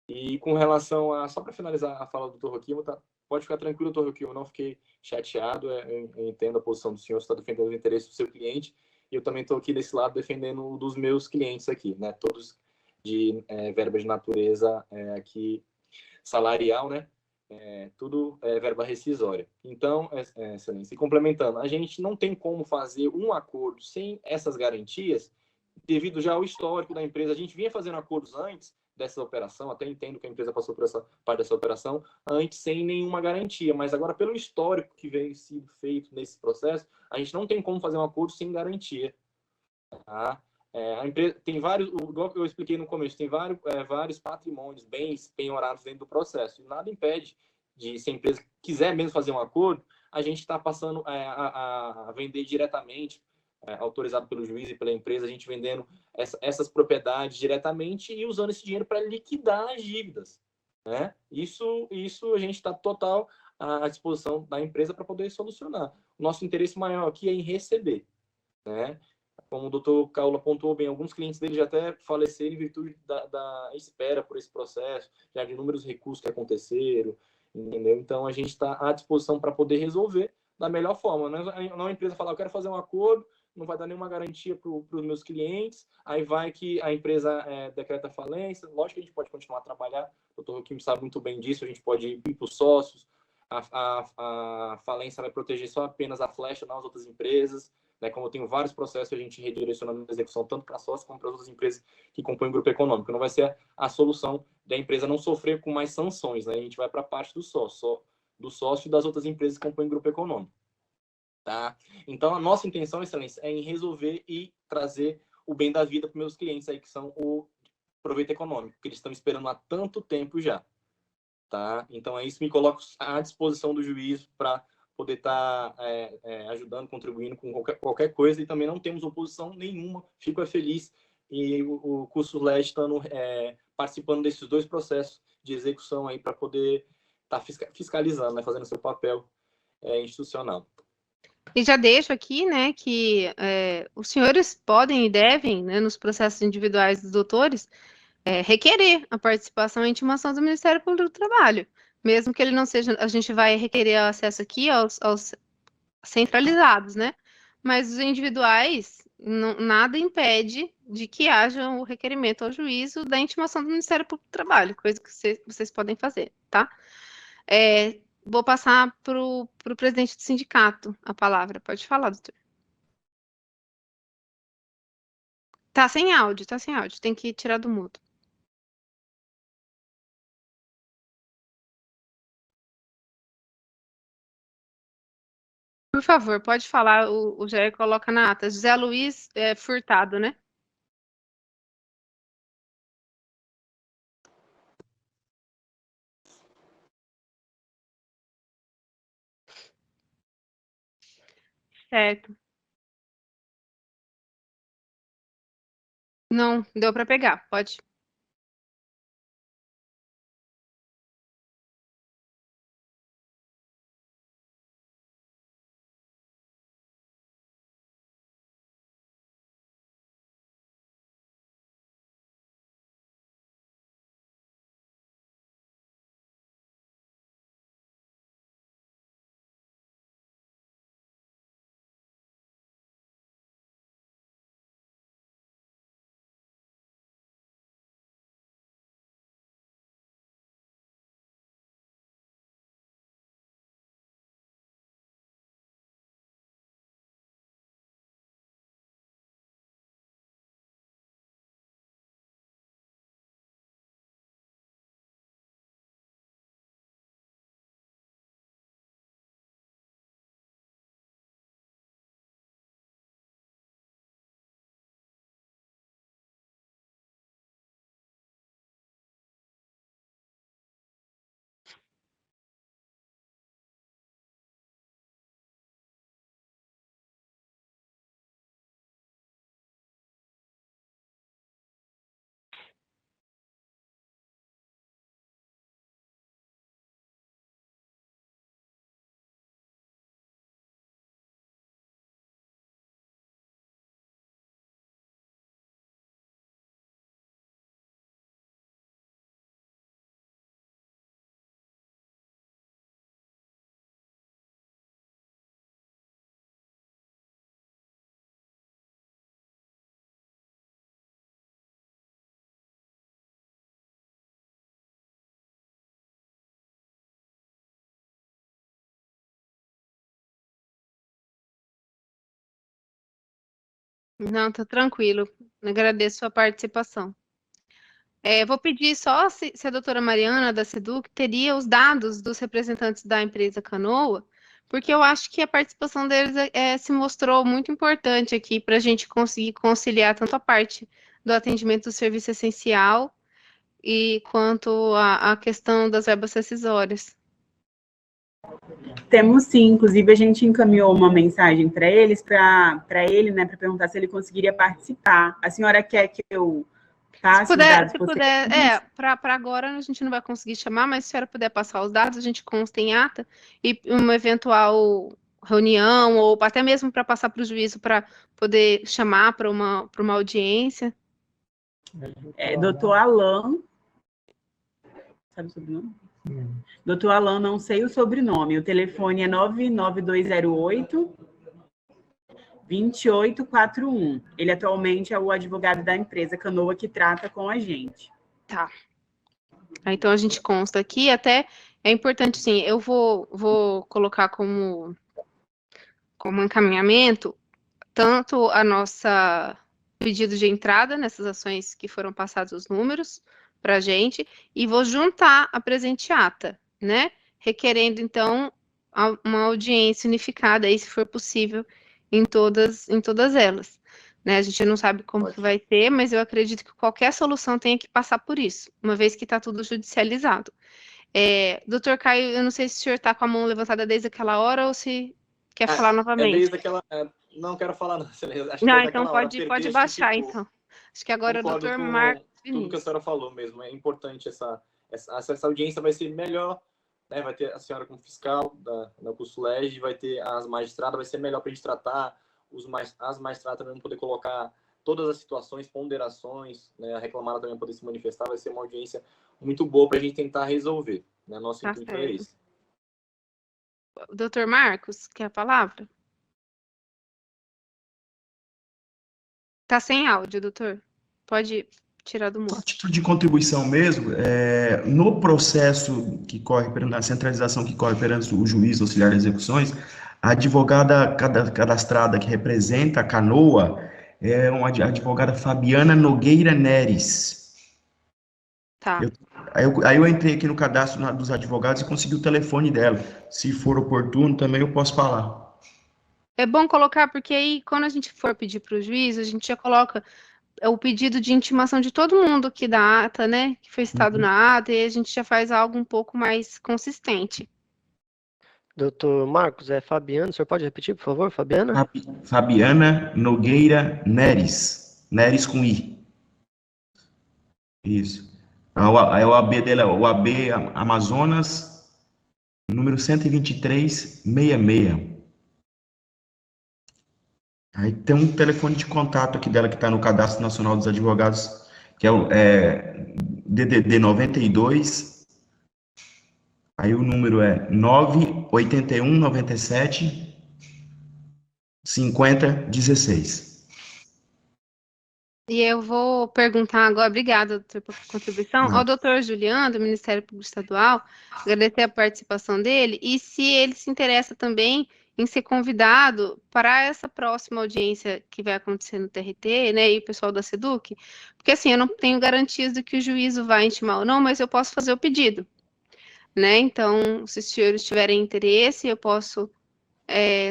E com relação a... Só para finalizar a fala do doutor Roquimo, tá? Pode ficar tranquilo, doutor Roquimo, eu não fiquei chateado, eu entendo a posição do senhor, você está defendendo os interesses do seu cliente, e eu também estou aqui desse lado defendendo o dos meus clientes aqui, né? Todos de verba de natureza aqui salarial, né? Tudo verba rescisória. Então, Excelência, e complementando, a gente não tem como fazer um acordo sem essas garantias, devido já ao histórico da empresa. A gente vinha fazendo acordos antes dessa operação, até entendo que a empresa passou por essa parte dessa operação, antes sem nenhuma garantia, mas agora pelo histórico que veio sido feito nesse processo, a gente não tem como fazer um acordo sem garantia. Tá? A empresa tem vários, igual eu expliquei no começo, tem vários patrimônios, bens penhorados dentro do processo. E nada impede de, se a empresa quiser mesmo fazer um acordo, a gente está passando a vender diretamente, autorizado pelo juiz e pela empresa, a gente vendendo essas propriedades diretamente e usando esse dinheiro para liquidar as dívidas. Né? Isso a gente está total à disposição da empresa para poder solucionar. O nosso interesse maior aqui é em receber. Né? Como o doutor Caula pontuou bem, alguns clientes dele já até faleceram em virtude da espera por esse processo, já de inúmeros recursos que aconteceram, entendeu? Então, a gente está à disposição para poder resolver da melhor forma. Não é uma empresa falar, eu quero fazer um acordo, não vai dar nenhuma garantia para os meus clientes, aí vai que a empresa decreta falência. Lógico que a gente pode continuar a trabalhar, o doutor Roquim sabe muito bem disso, a gente pode ir para os sócios, a falência vai proteger só apenas a Flecha, não as outras empresas. Né, como eu tenho vários processos, a gente redirecionando a execução tanto para sócios como para as outras empresas que compõem o grupo econômico. Não vai ser a solução da empresa não sofrer com mais sanções. Né? A gente vai para a parte do sócio e das outras empresas que compõem o grupo econômico. Tá? Então, a nossa intenção, Excelência, é em resolver e trazer o bem da vida para os meus clientes, aí, que são o proveito econômico, que eles estão esperando há tanto tempo já. Tá? Então, é isso, me coloco à disposição do juiz para poder estar ajudando, contribuindo com qualquer coisa, e também não temos oposição nenhuma, fico feliz, e o curso LED estando participando desses 2 processos de execução aí para poder estar fiscalizando, né, fazendo seu papel institucional. E já deixo aqui, né, que os senhores podem e devem, né, nos processos individuais dos doutores, requerer a participação e intimação do Ministério Público do Trabalho. Mesmo que ele não seja, a gente vai requerer acesso aqui aos centralizados, né? Mas os individuais, nada impede de que haja o requerimento ao juízo da intimação do Ministério Público do Trabalho, coisa que vocês podem fazer, tá? Vou passar para o presidente do sindicato a palavra. Pode falar, doutor. Tá sem áudio, tem que tirar do mudo. Por favor, pode falar, o Jair coloca na ata. José Luiz Furtado, né? Certo. Não, deu para pegar, pode. Não, tá tranquilo. Agradeço a participação. Vou pedir só se a doutora Mariana, da SEDUC, teria os dados dos representantes da empresa Canoa, porque eu acho que a participação deles se mostrou muito importante aqui para a gente conseguir conciliar tanto a parte do atendimento do serviço essencial e quanto a questão das verbas rescisórias. Temos sim, inclusive a gente encaminhou uma mensagem para eles, para ele, né, para perguntar se ele conseguiria participar. A senhora quer que eu passe os dados? Se puder, para agora a gente não vai conseguir chamar, mas se a senhora puder passar os dados, a gente consta em ata e uma eventual reunião, ou até mesmo para passar para o juízo para poder chamar para uma audiência. Doutor Alain. Sabe o sobrenome? Doutor Alain, não sei o sobrenome. O telefone é 99208-2841. Ele atualmente é o advogado da empresa Canoa que trata com a gente. Tá. Então a gente consta aqui. Até é importante, sim, eu vou colocar como encaminhamento tanto a nossa pedido de entrada nessas ações que foram passados os números para a gente, e vou juntar a presente ata, né? Requerendo, então, uma audiência unificada, aí, se for possível, em todas elas. Né? A gente não sabe como que vai ter, mas eu acredito que qualquer solução tenha que passar por isso, uma vez que está tudo judicializado. Doutor Caio, eu não sei se o senhor está com a mão levantada desde aquela hora ou se quer falar novamente. Desde aquela... Não quero falar, não. Acho não, então pode baixar, então. Acho que agora o doutor Marcos Vinícius. Tudo que a senhora falou mesmo, é importante essa audiência vai ser melhor, né? Vai ter a senhora como fiscal da CUSULEG, vai ter as magistradas, vai ser melhor para a gente tratar, as magistradas também vão poder colocar todas as situações, ponderações, né? A reclamada também poder se manifestar, vai ser uma audiência muito boa para a gente tentar resolver, né? Nosso intuito é esse. Doutor Marcos, quer a palavra? Tá sem áudio, doutor. Pode tirar do mundo. A título de contribuição mesmo, no processo que corre, na centralização que corre perante o juiz auxiliar de execuções, a advogada cadastrada que representa a Canoa é uma advogada Fabiana Nogueira Neres. Tá. Aí eu entrei aqui no cadastro dos advogados e consegui o telefone dela. Se for oportuno, também eu posso falar. É bom colocar, porque aí, quando a gente for pedir para o juiz, a gente já coloca o pedido de intimação de todo mundo aqui da ata, né? Que foi citado na ata, e a gente já faz algo um pouco mais consistente. Doutor Marcos, é Fabiana, o senhor pode repetir, por favor, Fabiana? Fabiana Nogueira Neres. Neres com I. Isso. Aí o AB dela, o AB Amazonas, número 12366. Aí tem um telefone de contato aqui dela que está no Cadastro Nacional dos Advogados, que é o DDD 92. Aí o número é 981 97 50 16. E eu vou perguntar agora, obrigada, doutor, pela contribuição, ao doutor Juliano, do Ministério Público Estadual, agradecer a participação dele, e se ele se interessa também em ser convidado para essa próxima audiência que vai acontecer no TRT, né, e o pessoal da SEDUC, porque assim, eu não tenho garantias de que o juízo vai intimar ou não, mas eu posso fazer o pedido, né, então, se os senhores tiverem interesse, eu posso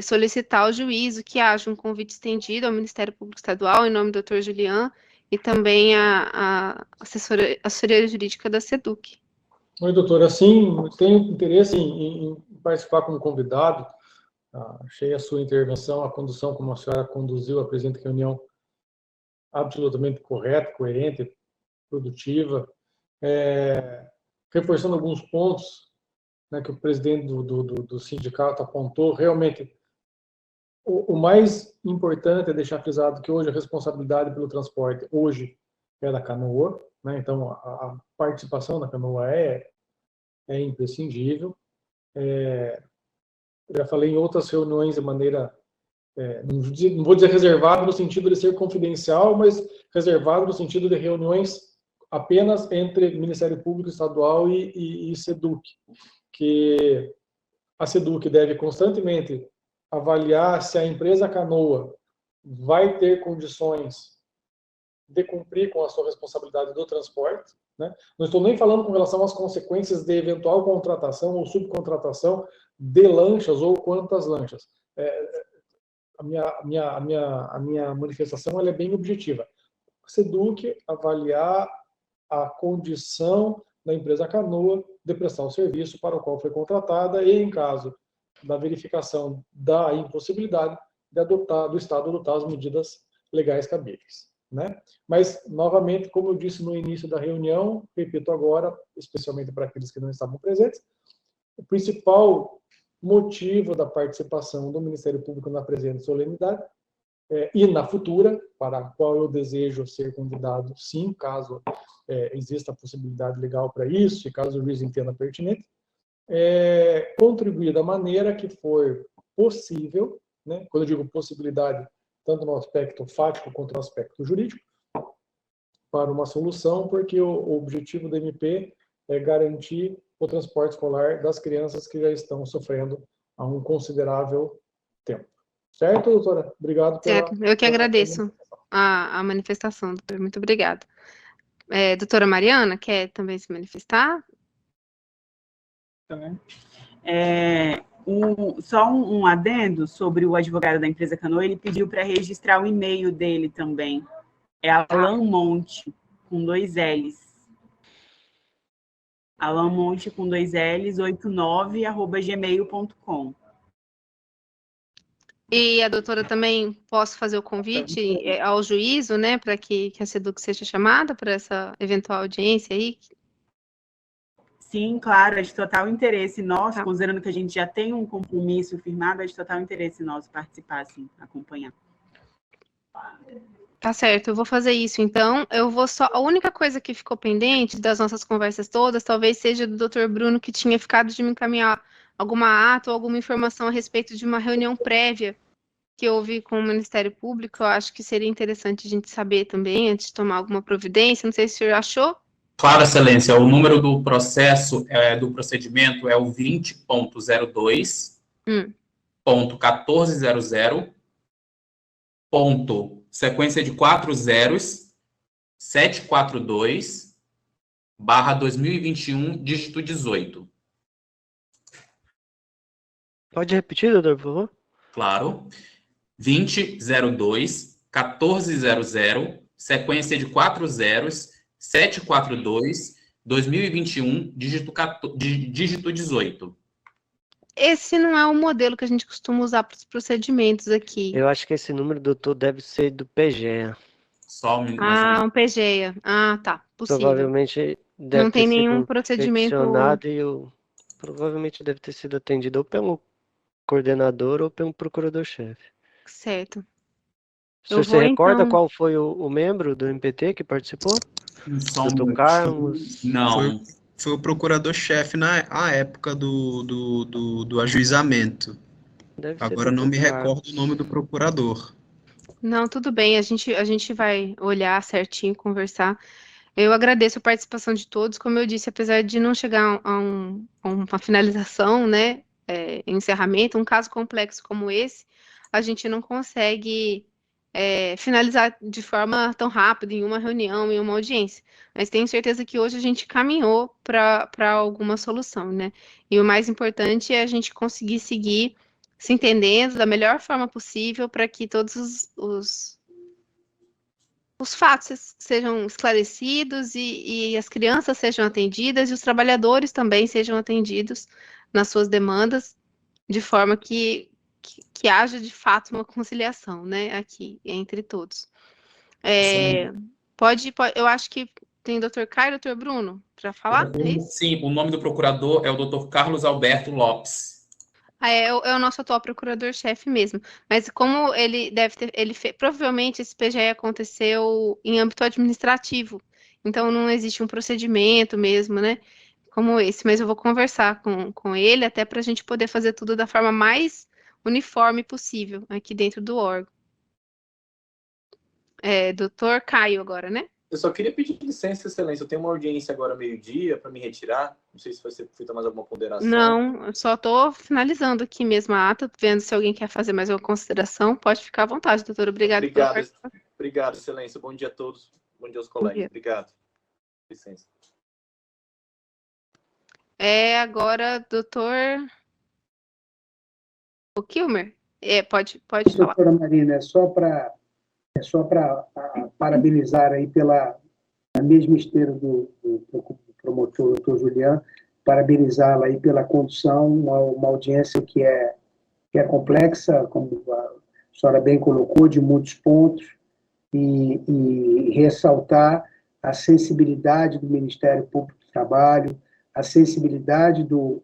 solicitar ao juízo que haja um convite estendido ao Ministério Público Estadual, em nome do doutor Juliano, e também a assessoria jurídica da SEDUC. Oi, doutor, assim, tenho interesse em participar como convidado. Achei a sua intervenção, a condução como a senhora conduziu a presente reunião absolutamente correta, coerente, produtiva, reforçando alguns pontos, né, que o presidente do sindicato apontou. Realmente, o mais importante é deixar frisado que hoje a responsabilidade pelo transporte hoje é da Canoa, né, então a participação da Canoa é imprescindível. Já falei em outras reuniões de maneira, não vou dizer reservado no sentido de ser confidencial, mas reservado no sentido de reuniões apenas entre Ministério Público Estadual e SEDUC, que a SEDUC deve constantemente avaliar se a empresa Canoa vai ter condições de cumprir com a sua responsabilidade do transporte, né? Não estou nem falando com relação às consequências de eventual contratação ou subcontratação de lanchas ou quantas lanchas. A minha manifestação ela é bem objetiva. SEDUC avaliar a condição da empresa canoa de prestar o serviço para o qual foi contratada e, em caso da verificação da impossibilidade, do Estado adotar as medidas legais cabíveis, né? Mas, novamente, como eu disse no início da reunião, repito agora, especialmente para aqueles que não estavam presentes, o principal motivo da participação do Ministério Público na presente solenidade e na futura, para a qual eu desejo ser convidado, sim, caso exista a possibilidade legal para isso, e caso o juiz entenda pertinente, contribuir da maneira que for possível, né? Quando eu digo possibilidade, tanto no aspecto fático quanto no aspecto jurídico, para uma solução, porque o objetivo do MP é garantir o transporte escolar das crianças que já estão sofrendo há um considerável tempo. Certo, doutora? Obrigado pela... Certo, eu que agradeço a manifestação, doutor. Muito obrigada. Doutora Mariana, quer também se manifestar? Só um adendo sobre o advogado da empresa Canoa, ele pediu para registrar o e-mail dele também. É Alan Monte, com 2 L's. Alan Monte, com 2 L's, 89@gmail.com. E a doutora também, posso fazer o convite ao juízo, né, para que a SEDUC seja chamada para essa eventual audiência aí? Sim, claro, é de total interesse nosso, considerando que a gente já tem um compromisso firmado, é de total interesse nosso participar, sim, acompanhar. Tá certo, eu vou fazer isso, então. Eu vou só... A única coisa que ficou pendente das nossas conversas todas, talvez seja do Dr. Bruno, que tinha ficado de me encaminhar alguma ata ou alguma informação a respeito de uma reunião prévia que houve com o Ministério Público. Eu acho que seria interessante a gente saber também, antes de tomar alguma providência. Não sei se o senhor achou. Claro, excelência, o número do processo, do procedimento é o 20.02.1400, sequência de 4 zeros, 742/2021, dígito 18. Pode repetir, doutor, por favor? Claro. 20.02.1400, sequência de 4 zeros, 742/2021, dígito 18. Esse não é o modelo que a gente costuma usar para os procedimentos aqui. Eu acho que esse número, doutor, deve ser do PGEA. Só um PGEA. Tá, possível. Provavelmente deve não ter tem nenhum sido procedimento... provavelmente deve ter sido atendido ou pelo coordenador ou pelo procurador-chefe. Certo. Você recorda qual foi o membro do MPT que participou? Doutor Carlos? Não. Foi o procurador-chefe na época do ajuizamento. Agora não me recordo o nome do procurador. Não, tudo bem, a gente vai olhar certinho, conversar. Eu agradeço a participação de todos. Como eu disse, apesar de não chegar a uma finalização, né, encerramento, um caso complexo como esse, a gente não consegue finalizar de forma tão rápida em uma reunião, em uma audiência. Mas tenho certeza que hoje a gente caminhou para alguma solução, né? E o mais importante é a gente conseguir seguir se entendendo da melhor forma possível para que todos os fatos sejam esclarecidos e as crianças sejam atendidas e os trabalhadores também sejam atendidos nas suas demandas, de forma que haja de fato uma conciliação, né, aqui entre todos. Eu acho que tem o Dr. Caio e o Dr. Bruno para falar, é isso? Sim, o nome do procurador é o Dr. Carlos Alberto Lopes. É o nosso atual procurador-chefe mesmo. Mas como ele deve ter... provavelmente esse PGE aconteceu em âmbito administrativo. Então não existe um procedimento mesmo, né? Como esse. Mas eu vou conversar com ele até para a gente poder fazer tudo da forma mais uniforme possível aqui dentro do órgão. Doutor Caio agora, né? Eu só queria pedir licença, excelência. Eu tenho uma audiência agora meio-dia para me retirar. Não sei se vai ser feita mais alguma ponderação. Não, eu só estou finalizando aqui mesmo a ata, vendo se alguém quer fazer mais uma consideração. Pode ficar à vontade, doutor. Obrigado pela participação. Obrigado, excelência. Bom dia a todos. Bom dia aos colegas. Obrigado. Licença. Agora, doutor... O Kilmer? Pode falar. Doutora Marina, é só para parabenizar aí pela mesma esteira do promotor, doutor Julian, parabenizá-la aí pela condução, uma audiência que é complexa, como a senhora bem colocou, de muitos pontos, e ressaltar a sensibilidade do Ministério Público do Trabalho, a sensibilidade do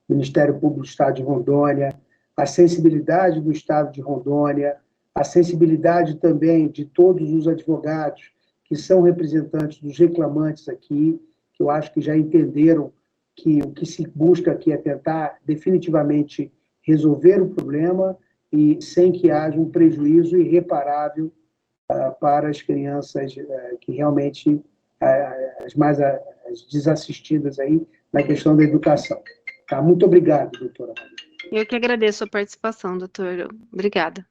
Ministério Público do Estado de Rondônia, a sensibilidade do Estado de Rondônia, a sensibilidade também de todos os advogados que são representantes dos reclamantes aqui, que eu acho que já entenderam que o que se busca aqui é tentar definitivamente resolver o problema e sem que haja um prejuízo irreparável para as crianças que realmente as desassistidas aí na questão da educação. Tá? Muito obrigado, doutora Maria. Eu que agradeço a participação, doutor. Obrigada.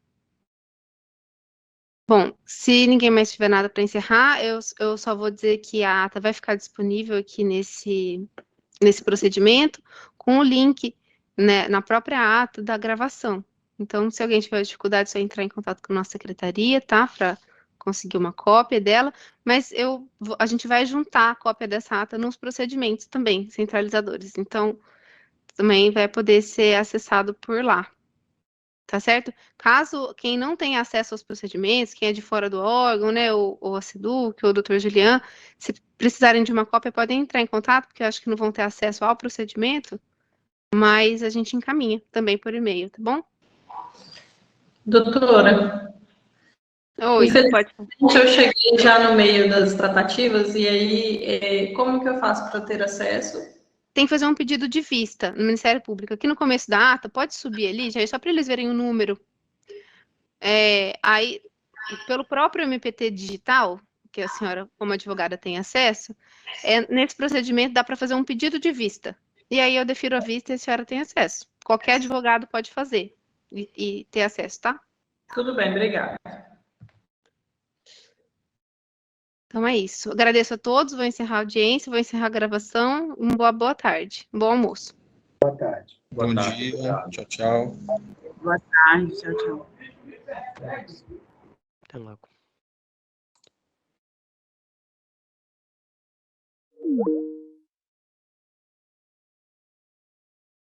Bom, se ninguém mais tiver nada para encerrar, eu só vou dizer que a ata vai ficar disponível aqui nesse procedimento, com o link, né, na própria ata da gravação. Então, se alguém tiver dificuldade, é só entrar em contato com a nossa secretaria, tá? Para conseguir uma cópia dela, mas a gente vai juntar a cópia dessa ata nos procedimentos também, centralizadores. Então, também vai poder ser acessado por lá. Tá certo? Caso quem não tenha acesso aos procedimentos, quem é de fora do órgão, né, ou a SEDUC, ou o doutor Julian, se precisarem de uma cópia, podem entrar em contato, porque eu acho que não vão ter acesso ao procedimento, mas a gente encaminha também por e-mail, tá bom? Doutora, Oi, pode. Eu cheguei já no meio das tratativas, e aí, como que eu faço para ter acesso? Tem que fazer um pedido de vista no Ministério Público. Aqui no começo da ata, pode subir ali, já só para eles verem o número. Aí, pelo próprio MPT digital, que a senhora, como advogada, tem acesso, nesse procedimento dá para fazer um pedido de vista. E aí eu defiro a vista e a senhora tem acesso. Qualquer advogado pode fazer e ter acesso, tá? Tudo bem, obrigada. Então é isso. Agradeço a todos, vou encerrar a audiência, vou encerrar a gravação. Boa tarde. Bom almoço. Boa tarde. Bom dia. Tchau, tchau. Boa tarde. Tchau, tchau. Até logo.